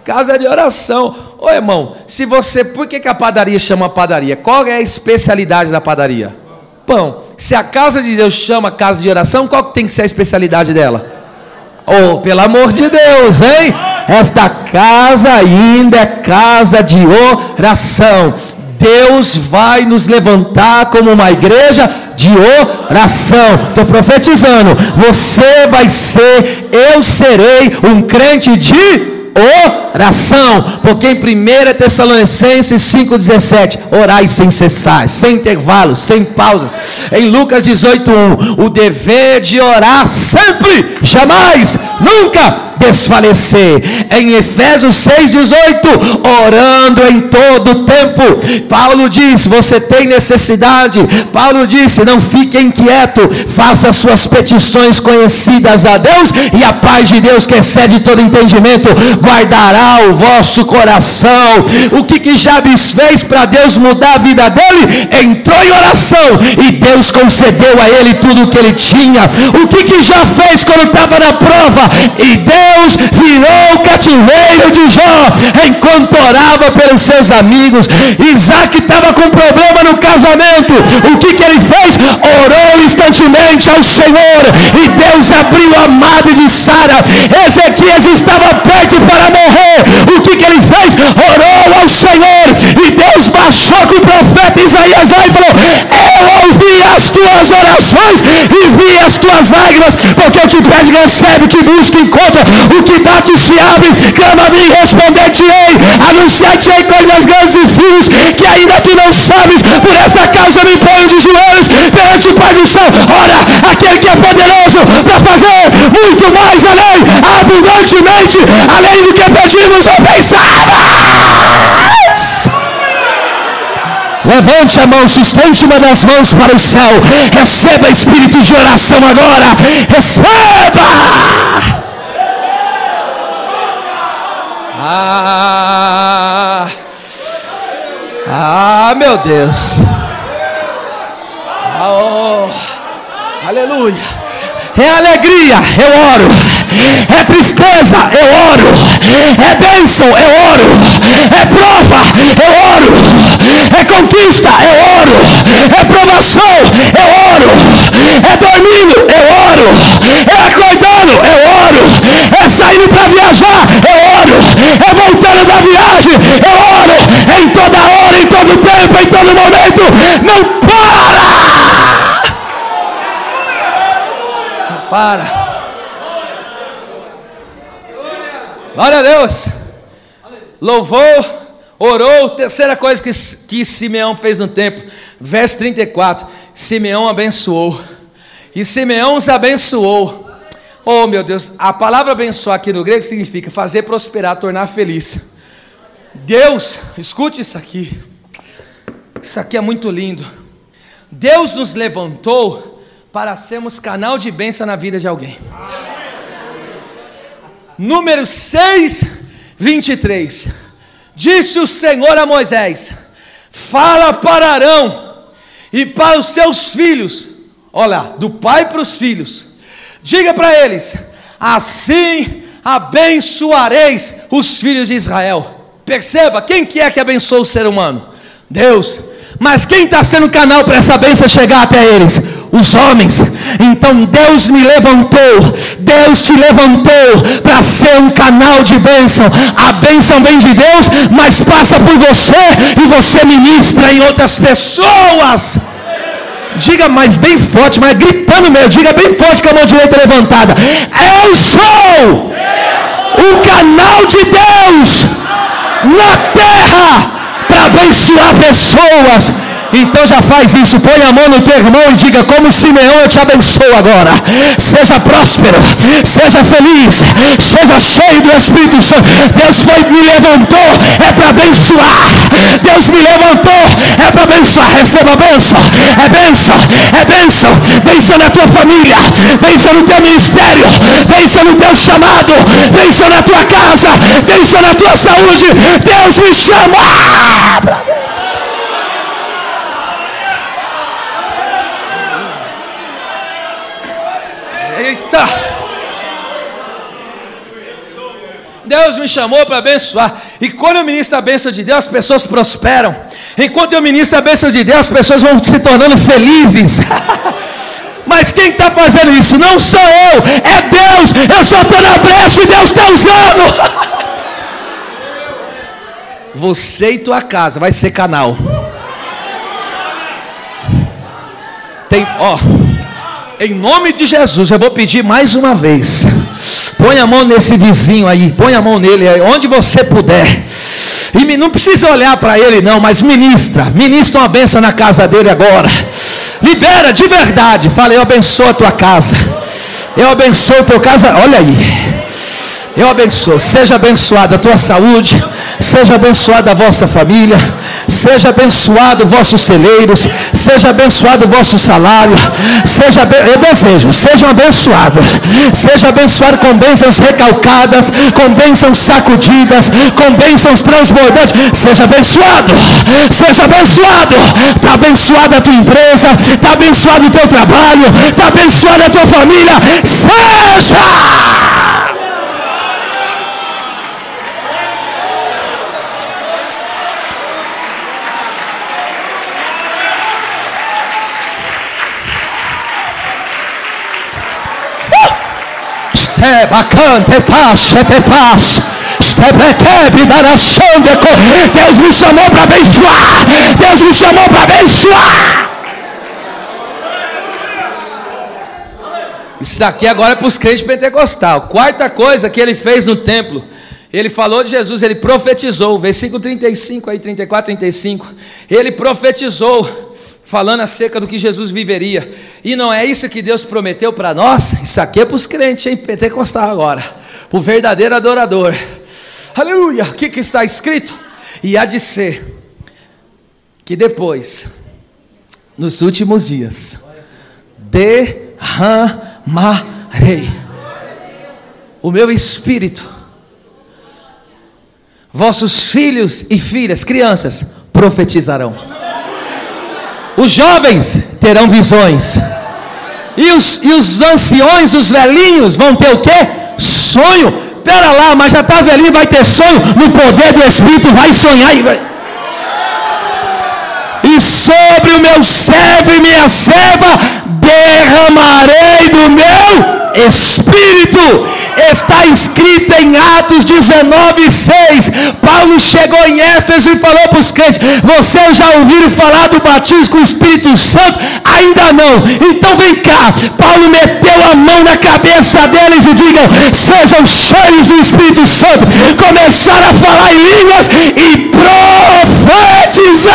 Casa de oração. Ô irmão, se você... Por que a padaria chama padaria? Qual é a especialidade da padaria? Pão. Se a casa de Deus chama casa de oração, qual que tem que ser a especialidade dela? Oh, pelo amor de Deus, hein? Esta casa ainda é casa de oração. Deus vai nos levantar como uma igreja de oração. Estou profetizando. Você vai ser, eu serei um crente de oração, porque em 1 Tessalonicenses 5,17, orai sem cessar, sem intervalos, sem pausas. Em Lucas 18,1, o dever de orar sempre, jamais, nunca desfalecer. Em Efésios 6,18, orando em todo tempo. Paulo diz: você tem necessidade. Paulo disse: não fique inquieto, faça suas petições conhecidas a Deus, e a paz de Deus, que excede todo entendimento, guardará o vosso coração. O que Jabes fez para Deus mudar a vida dele? Entrou em oração e Deus concedeu a ele tudo o que ele tinha. O que Jó fez quando estava na prova? E Deus virou o cativeiro de Jó enquanto orava pelos seus amigos. Isaac estava com problema no casamento. O que ele fez? Orou instantemente ao Senhor e Deus abriu a madre de Sara. Ezequias estava perto para morrer. O que ele fez? Orou ao Senhor e Deus baixou com o profeta Isaías lá e falou: eu ouvi as tuas orações e vi as tuas lágrimas, porque o que pede recebe, o que busca encontra, o que bate se abre. Clama a mim, responder-te-ei, anunciar-te-ei coisas grandes e firmes que ainda tu não sabes. Por essa causa me ponho de joelhos perante o Pai do céu. Ora, aquele que é poderoso para fazer muito mais além, abundantemente, além do que pedimos ou pensamos. Levante a mão, sustente uma das mãos para o céu. Receba espírito de oração agora. Receba. Meu Deus. Oh, aleluia. É alegria, eu oro. É tristeza, eu oro. É bênção, eu oro. É prova, eu oro. É conquista, eu oro. É provação, eu oro. É dormindo, eu oro. É acordando, eu oro. É saindo para viajar, eu oro. É voltando da viagem, eu oro. Em toda hora, em todo tempo, em todo momento. Não para! Para. Glória a Deus. Louvou, orou. Terceira coisa que Simeão fez no templo, verso 34, Simeão abençoou. E Simeão os abençoou. Oh meu Deus, a palavra abençoar aqui no grego significa fazer prosperar, tornar feliz. Deus, escute isso aqui. Isso aqui é muito lindo. Deus nos levantou para sermos canal de bênção na vida de alguém. Número 6, 23. Disse o Senhor a Moisés: fala para Arão e para os seus filhos. Olha, do pai para os filhos. Diga para eles: assim abençoareis os filhos de Israel. Perceba, quem que é que abençoa o ser humano? Deus. Mas quem está sendo canal para essa bênção chegar até eles? Os homens. Então Deus me levantou, Deus te levantou para ser um canal de bênção. A bênção vem de Deus, mas passa por você e você ministra em outras pessoas. Diga mais bem forte, mas gritando mesmo, diga bem forte com a mão direita levantada: eu sou um canal de Deus na terra para abençoar pessoas. Então já faz isso, põe a mão no teu irmão e diga: como Simeão, eu te abençoo agora. Seja próspero, seja feliz, seja cheio do Espírito Santo. Deus me levantou, é para abençoar. Deus me levantou, é para abençoar. Receba a bênção, é bênção, é bênção. Bênção na tua família, bênção no teu ministério, bênção no teu chamado, bênção na tua casa, bênção na tua saúde. Deus me chama para bênção. Eita! Deus me chamou para abençoar. E quando eu ministro a bênção de Deus, as pessoas prosperam. Enquanto eu ministro a bênção de Deus, as pessoas vão se tornando felizes. Mas quem está fazendo isso? Não sou eu, é Deus. Eu só estou na brecha e Deus está usando. Você e tua casa vai ser canal. Tem, ó, em nome de Jesus, eu vou pedir mais uma vez. Põe a mão nesse vizinho aí, põe a mão nele aí, onde você puder. E não precisa olhar para ele não, mas ministra uma bênção na casa dele agora. Libera de verdade. Fala: eu abençoo a tua casa, eu abençoo a tua casa. Olha aí, eu abençoo. Seja abençoada a tua saúde, seja abençoada a vossa família, seja abençoado vossos celeiros, seja abençoado o vosso salário. Eu desejo, sejam abençoados. Seja abençoado com bênçãos recalcadas, com bênçãos sacudidas, com bênçãos transbordantes. Seja abençoado, seja abençoado. Está abençoada a tua empresa, está abençoado o teu trabalho, está abençoada a tua família. Seja! Deus me chamou para abençoar. Deus me chamou para abençoar. Isso aqui agora é para os crentes pentecostais. Quarta coisa que ele fez no templo: ele falou de Jesus, ele profetizou. Versículo 35 aí, 34, 35. Ele profetizou, falando acerca do que Jesus viveria. E não é isso que Deus prometeu para nós? Isso aqui é para os crentes, hein? Pentecostal agora, o verdadeiro adorador. Aleluia! O que está escrito? E há de ser que depois, nos últimos dias, derramarei o meu espírito. Vossos filhos e filhas, crianças, profetizarão. Os jovens terão visões. E os anciões, os velhinhos, vão ter o quê? Sonho. Pera lá, mas já está velhinho, vai ter sonho. No poder do Espírito vai sonhar. E sobre o meu servo e minha serva derramarei do meu Espírito. Está escrito em Atos 19:6. Paulo chegou em Éfeso e falou para os crentes: vocês já ouviram falar do batismo com o Espírito Santo? Ainda não. Então vem cá. Paulo meteu a mão na cabeça deles e digam: sejam cheios do Espírito Santo. Começaram a falar em línguas e profetizar.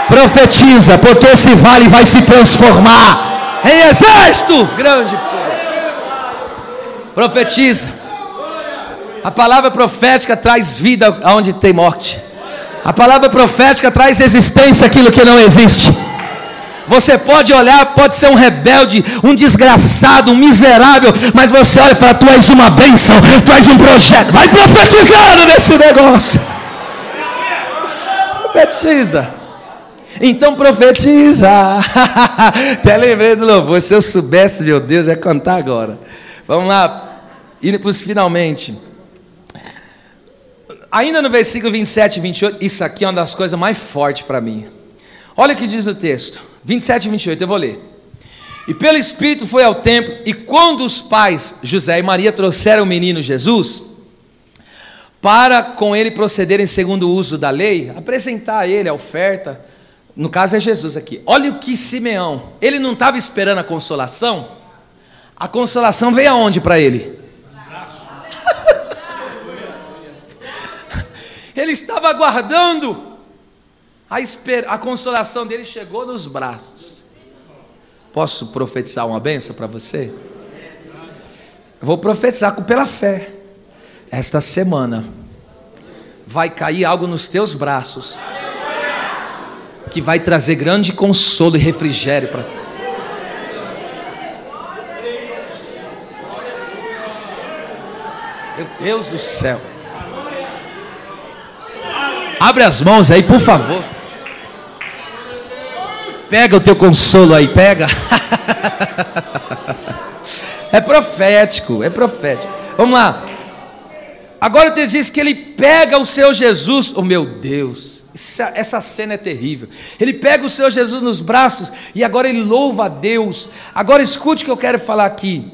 Profetiza, porque esse vale vai se transformar em exército grande. Profetiza. A palavra profética traz vida aonde tem morte. A palavra profética traz existência àquilo que não existe. Você pode olhar, pode ser um rebelde, um desgraçado, um miserável, mas você olha e fala: tu és uma bênção, tu és um projeto. Vai profetizando nesse negócio. Profetiza. Então profetiza. Até lembrei do louvor. Se eu soubesse, meu Deus, ia cantar agora. Vamos lá. Indo para os finalmente. Ainda no versículo 27 e 28. Isso aqui é uma das coisas mais fortes para mim. Olha o que diz o texto. 27 e 28, eu vou ler. E pelo Espírito foi ao templo. E quando os pais José e Maria trouxeram o menino Jesus, para com ele procederem segundo o uso da lei, apresentar a ele a oferta. No caso é Jesus aqui. Olha o que Simeão, ele não estava esperando a consolação. A consolação veio aonde para ele? Ele estava aguardando A consolação dele chegou nos braços. Posso profetizar uma bênção para você? Eu vou profetizar pela fé. Esta semana vai cair algo nos teus braços que vai trazer grande consolo e refrigério para meu Deus do céu. Abre as mãos aí, por favor. Pega o teu consolo aí, pega. É profético, é profético. Vamos lá. Agora te diz que ele pega o seu Jesus. Oh meu Deus, essa cena é terrível. Ele pega o seu Jesus nos braços e agora ele louva a Deus. Agora escute o que eu quero falar aqui.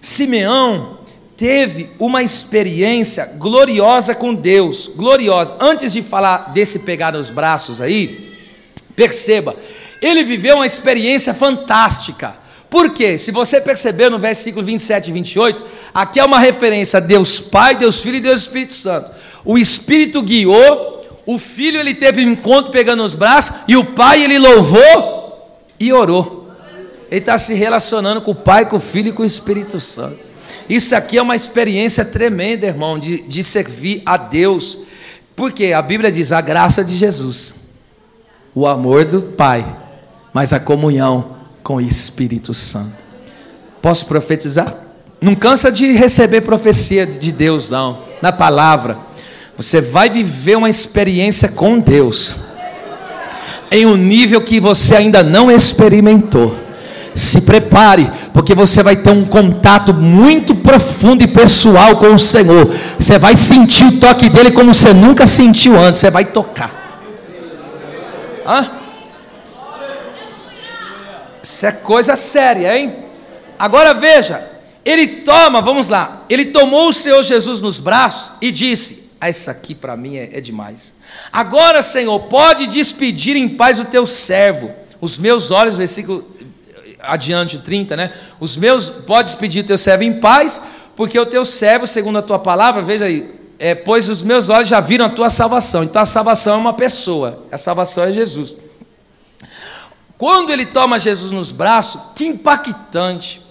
Simeão teve uma experiência gloriosa com Deus, gloriosa. Antes de falar desse pegar nos braços aí, perceba, ele viveu uma experiência fantástica. Por quê? Se você perceber no versículo 27 e 28, aqui é uma referência a Deus Pai, Deus Filho e Deus Espírito Santo. O Espírito guiou, o Filho ele teve um encontro pegando nos braços, e o Pai ele louvou e orou. Ele está se relacionando com o Pai, com o Filho e com o Espírito Santo. Isso aqui é uma experiência tremenda, irmão, de servir a Deus. Porque a Bíblia diz a graça de Jesus, o amor do Pai, mas a comunhão com o Espírito Santo. Posso profetizar? Não cansa de receber profecia de Deus não, na palavra. Você vai viver uma experiência com Deus em um nível que você ainda não experimentou. Se prepare, porque você vai ter um contato muito profundo e pessoal com o Senhor. Você vai sentir o toque dele como você nunca sentiu antes. Você vai tocar. Hã? Isso é coisa séria, hein? Agora veja, ele toma, vamos lá, ele tomou o Senhor Jesus nos braços e disse: essa aqui para mim é demais. Agora, Senhor, pode despedir em paz o teu servo. Os meus olhos, versículo adiante 30, né? Pode despedir o teu servo em paz, porque o teu servo, segundo a tua palavra, veja aí, pois os meus olhos já viram a tua salvação. Então a salvação é uma pessoa, a salvação é Jesus. Quando ele toma Jesus nos braços, que impactante.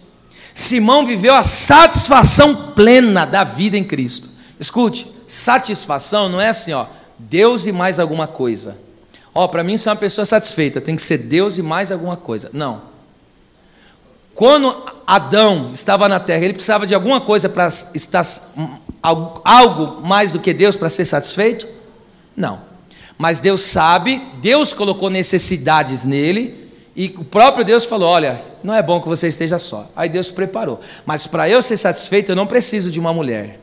Simão viveu a satisfação plena da vida em Cristo. Escute, satisfação não é assim, ó, Deus e mais alguma coisa. Ó, para mim ser uma pessoa satisfeita tem que ser Deus e mais alguma coisa. Não. Quando Adão estava na terra, ele precisava de alguma coisa para estar, algo mais do que Deus para ser satisfeito? Não. Mas Deus sabe, Deus colocou necessidades nele, e o próprio Deus falou: olha, não é bom que você esteja só. Aí Deus preparou. Mas para eu ser satisfeito, eu não preciso de uma mulher.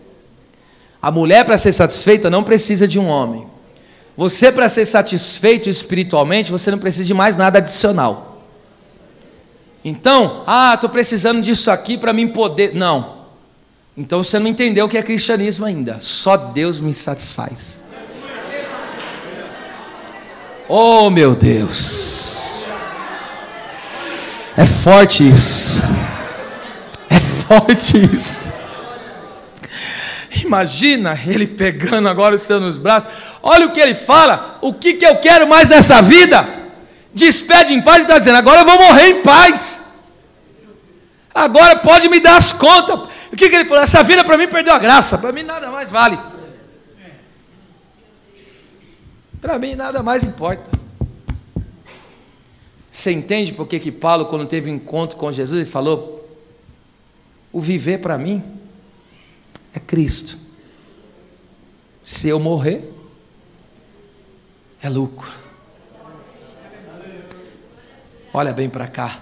A mulher, para ser satisfeita, não precisa de um homem. Você, para ser satisfeito espiritualmente, você não precisa de mais nada adicional. Então, estou precisando disso aqui para mim poder. Não. Então você não entendeu o que é cristianismo ainda. Só Deus me satisfaz. Oh meu Deus, é forte isso, é forte isso. Imagina ele pegando agora o Senhor nos braços. Olha o que ele fala: o que eu quero mais nessa vida? Despede em paz, e está dizendo: agora eu vou morrer em paz, agora pode me dar as contas. O que ele falou? Essa vida para mim perdeu a graça, para mim nada mais vale. Para mim nada mais importa. Você entende por que Paulo, quando teve um encontro com Jesus, ele falou: o viver para mim é Cristo, se eu morrer é lucro. Olha bem para cá,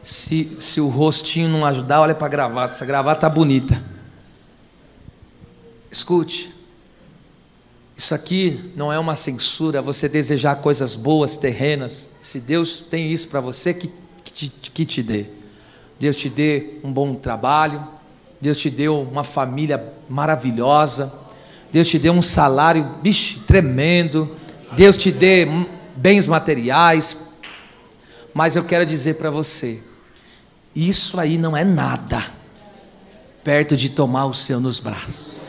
se o rostinho não ajudar, olha para a gravata, essa gravata está bonita. Escute, isso aqui não é uma censura, você desejar coisas boas, terrenas. Se Deus tem isso para você, que te dê. Deus te dê um bom trabalho, Deus te deu uma família maravilhosa, Deus te deu um salário, tremendo, Deus te dê bens materiais. Mas eu quero dizer para você, isso aí não é nada perto de tomar o Senhor nos braços.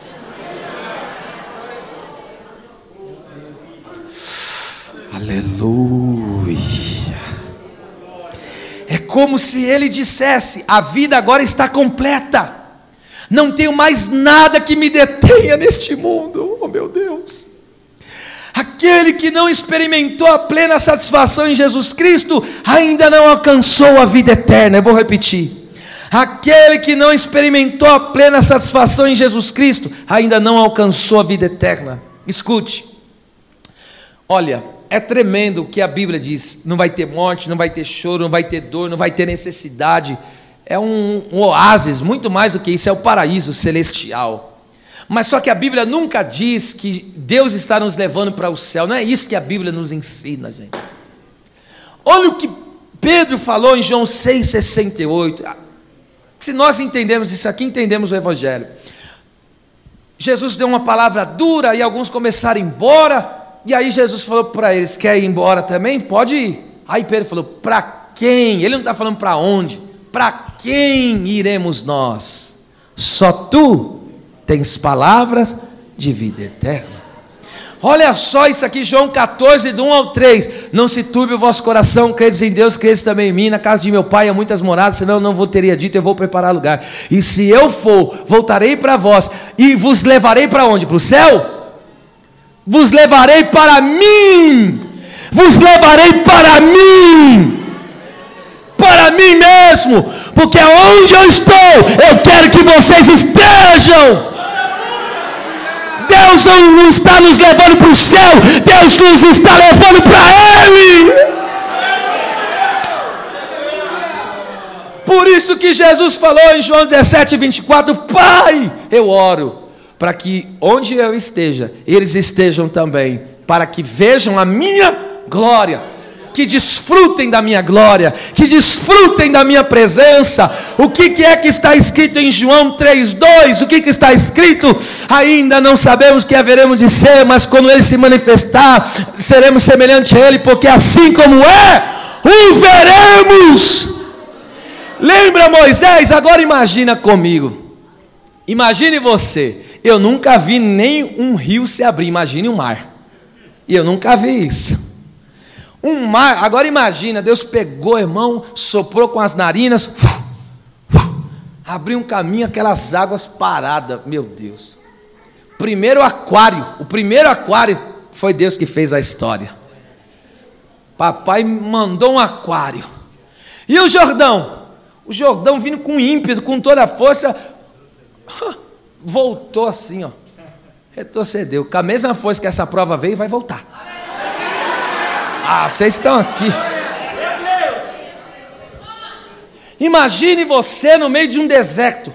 Aleluia. É como se ele dissesse: a vida agora está completa, não tenho mais nada que me detenha neste mundo. Oh meu Deus! Aquele que não experimentou a plena satisfação em Jesus Cristo ainda não alcançou a vida eterna. Eu vou repetir: aquele que não experimentou a plena satisfação em Jesus Cristo ainda não alcançou a vida eterna. Escute, olha, é tremendo o que a Bíblia diz: não vai ter morte, não vai ter choro, não vai ter dor, não vai ter necessidade. É um oásis, muito mais do que isso, é o paraíso celestial. Mas só que a Bíblia nunca diz que Deus está nos levando para o céu. Não é isso que a Bíblia nos ensina, gente. Olha o que Pedro falou em João 6,68. Se nós entendemos isso aqui, entendemos o Evangelho. Jesus deu uma palavra dura e alguns começaram a ir embora. E aí Jesus falou para eles: quer ir embora também? Pode ir. Aí Pedro falou: para quem? Ele não está falando para onde. Para quem iremos nós? Só tu tens palavras de vida eterna. Olha só isso aqui, João 14, do 1 ao 3. Não se turbe o vosso coração, credes em Deus, credes também em mim. Na casa de meu pai há muitas moradas, senão eu não vos teria dito, eu vou preparar lugar. E se eu for, voltarei para vós, e vos levarei para onde? Para o céu? Vos levarei para mim. Vos levarei para mim. Para mim mesmo. Porque onde eu estou, eu quero que vocês estejam. Deus não está nos levando para o céu, Deus nos está levando para Ele. Por isso que Jesus falou em João 17:24: Pai, eu oro para que onde eu esteja, eles estejam também, para que vejam a minha glória, que desfrutem da minha glória, que desfrutem da minha presença. O que é que está escrito em João 3,2? O que está escrito? Ainda não sabemos o que haveremos de ser, mas quando Ele se manifestar, seremos semelhantes a Ele, porque assim como é, o veremos. Lembra Moisés? Agora imagina comigo. Imagine você. Eu nunca vi nem um rio se abrir, imagine um mar. E eu nunca vi isso. Um mar, agora imagina, Deus pegou, irmão, soprou com as narinas, abriu um caminho, aquelas águas paradas, meu Deus. O primeiro aquário foi Deus que fez a história. Papai mandou um aquário. E o Jordão? O Jordão vindo com ímpeto, com toda a força, voltou assim, ó, retrocedeu, com a mesma força que essa prova veio, vai voltar. Ah, vocês estão aqui. Imagine você no meio de um deserto.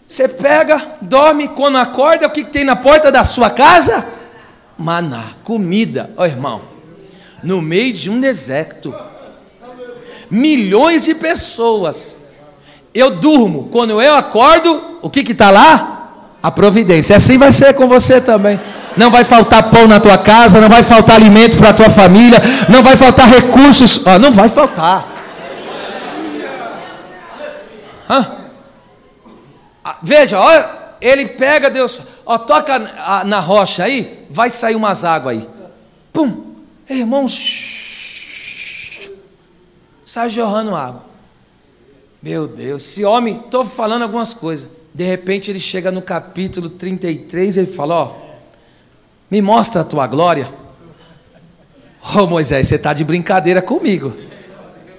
Você pega, dorme, quando acorda, o que tem na porta da sua casa? Maná, comida. Ó, irmão, no meio de um deserto, milhões de pessoas. Eu durmo, quando eu acordo, o que está lá? A providência. Assim vai ser com você também. Não vai faltar pão na tua casa, não vai faltar alimento para a tua família, não vai faltar recursos, não vai faltar. Veja, olha, ele pega, Deus, toca na rocha aí, vai sair umas águas aí. Pum, irmãos, sai jorrando água. Meu Deus, esse homem, estou falando algumas coisas. De repente ele chega no capítulo 33 e ele fala: me mostra a tua glória. Ô Moisés, você está de brincadeira comigo.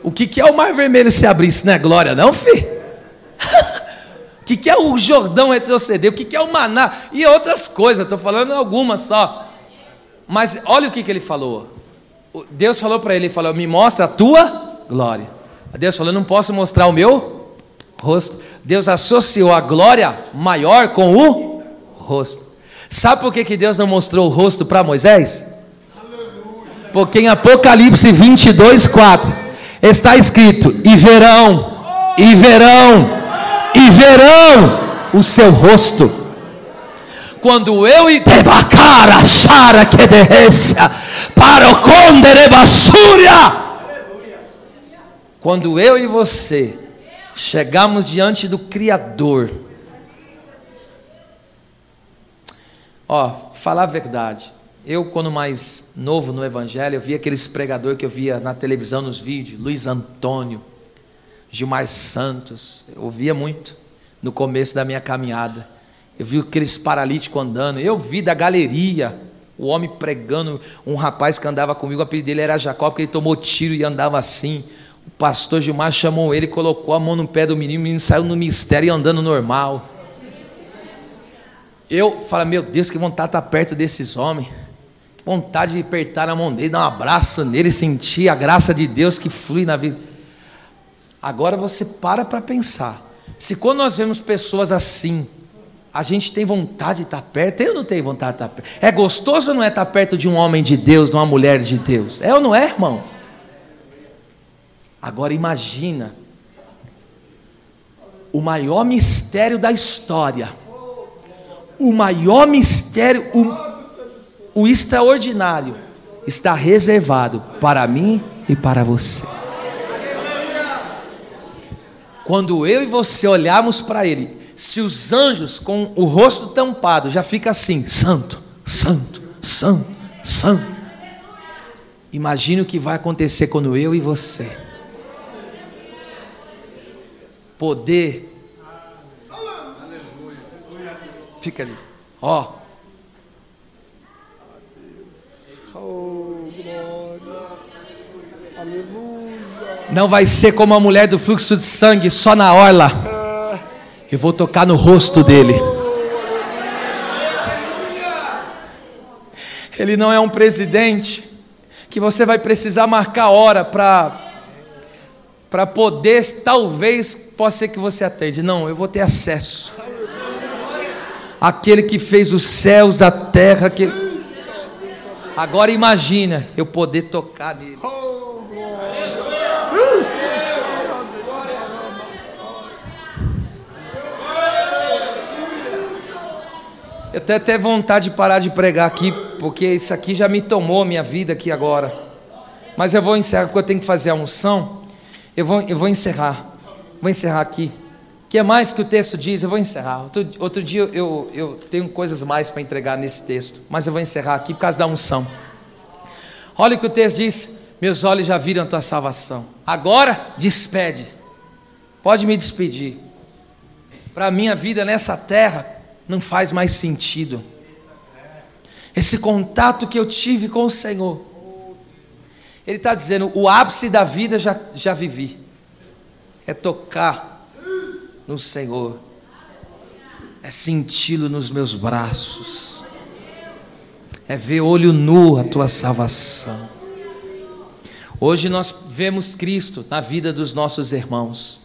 O que é o mar vermelho se abrir? Isso não é glória não, filho? O que é o Jordão retroceder? O que é o maná? E outras coisas, estou falando algumas só. Mas olha o que ele falou. Deus falou para ele, falou: me mostra a tua glória. Deus falou: não posso mostrar o meu rosto. Deus associou a glória maior com o rosto. Sabe por que Deus não mostrou o rosto para Moisés? Porque em Apocalipse 22:4 está escrito: e verão o seu rosto. Quando eu e Debacara Sara que derrecia para o Conderebasúria, quando eu e você chegamos diante do Criador, falar a verdade, Eu, quando mais novo no Evangelho, eu via aqueles pregadores que eu via na televisão, nos vídeos, Luiz Antônio, Gilmar Santos, eu ouvia muito no começo da minha caminhada. Eu vi aqueles paralíticos andando, eu vi da galeria, o homem pregando, um rapaz que andava comigo, o apelido dele era Jacó, porque ele tomou tiro e andava assim. O pastor Gilmar chamou ele, colocou a mão no pé do menino, o menino saiu no mistério e andando normal. Eu falei, meu Deus, que vontade de estar perto desses homens, que vontade de apertar a mão dele, dar um abraço nele, sentir a graça de Deus que flui na vida. Agora você para pensar, se quando nós vemos pessoas assim, a gente tem vontade de estar perto, eu não tenho vontade de estar perto. É gostoso ou não é estar perto de um homem de Deus, de uma mulher de Deus? É ou não é, irmão? Agora imagina, o maior mistério da história, o maior mistério, o extraordinário, está reservado para mim e para você. Quando eu e você olharmos para Ele, se os anjos com o rosto tampado já fica assim, santo, santo, santo, santo. Imagine o que vai acontecer quando eu e você poder. Fica ali, ó. Não vai ser como a mulher do fluxo de sangue, só na orla. Eu vou tocar no rosto dele. Ele não é um presidente que você vai precisar marcar hora para poder, talvez, possa ser que você atende. Não, eu vou ter acesso. Aquele que fez os céus, a terra. Agora imagina eu poder tocar nele. Eu tenho até vontade de parar de pregar aqui, porque isso aqui já me tomou minha vida aqui agora. Mas eu vou encerrar, porque eu tenho que fazer a unção. Eu vou encerrar. Vou encerrar aqui. O que é mais que o texto diz? Eu vou encerrar. Outro dia eu tenho coisas mais para entregar nesse texto, mas eu vou encerrar aqui por causa da unção. Olha o que o texto diz: meus olhos já viram a tua salvação. Agora despede. Pode me despedir. Para a minha vida nessa terra não faz mais sentido. Esse contato que eu tive com o Senhor, Ele está dizendo, o ápice da vida já vivi. É tocar no Senhor, é senti-lo nos meus braços, é ver olho nu a tua salvação. Hoje nós vemos Cristo na vida dos nossos irmãos.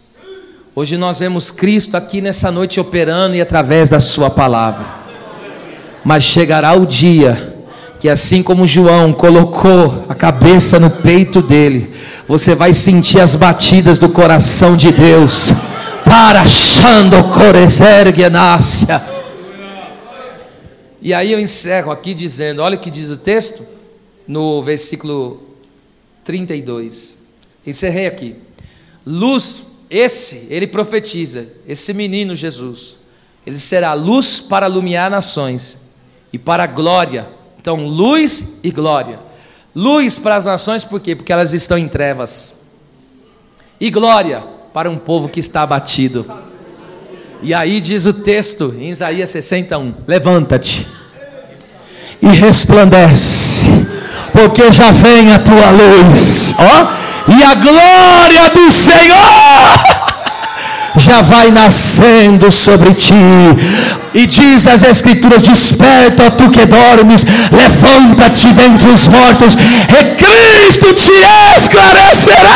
Hoje nós vemos Cristo aqui nessa noite operando e através da sua palavra. Mas chegará o dia que, assim como João colocou a cabeça no peito dele, você vai sentir as batidas do coração de Deus. Para Shando Coresergenácia. E aí eu encerro aqui dizendo, olha o que diz o texto no versículo 32. Encerrei aqui. Luz. Ele profetiza, esse menino Jesus, ele será luz para iluminar nações e para a glória. Então, luz e glória. Luz para as nações, por quê? Porque elas estão em trevas. E glória para um povo que está abatido. E aí diz o texto, em Isaías 61, levanta-te e resplandece, porque já vem a tua luz, ó. E a glória do Senhor já vai nascendo sobre ti. E diz as Escrituras: desperta, tu que dormes, levanta-te dentre os mortos, e Cristo te esclarecerá.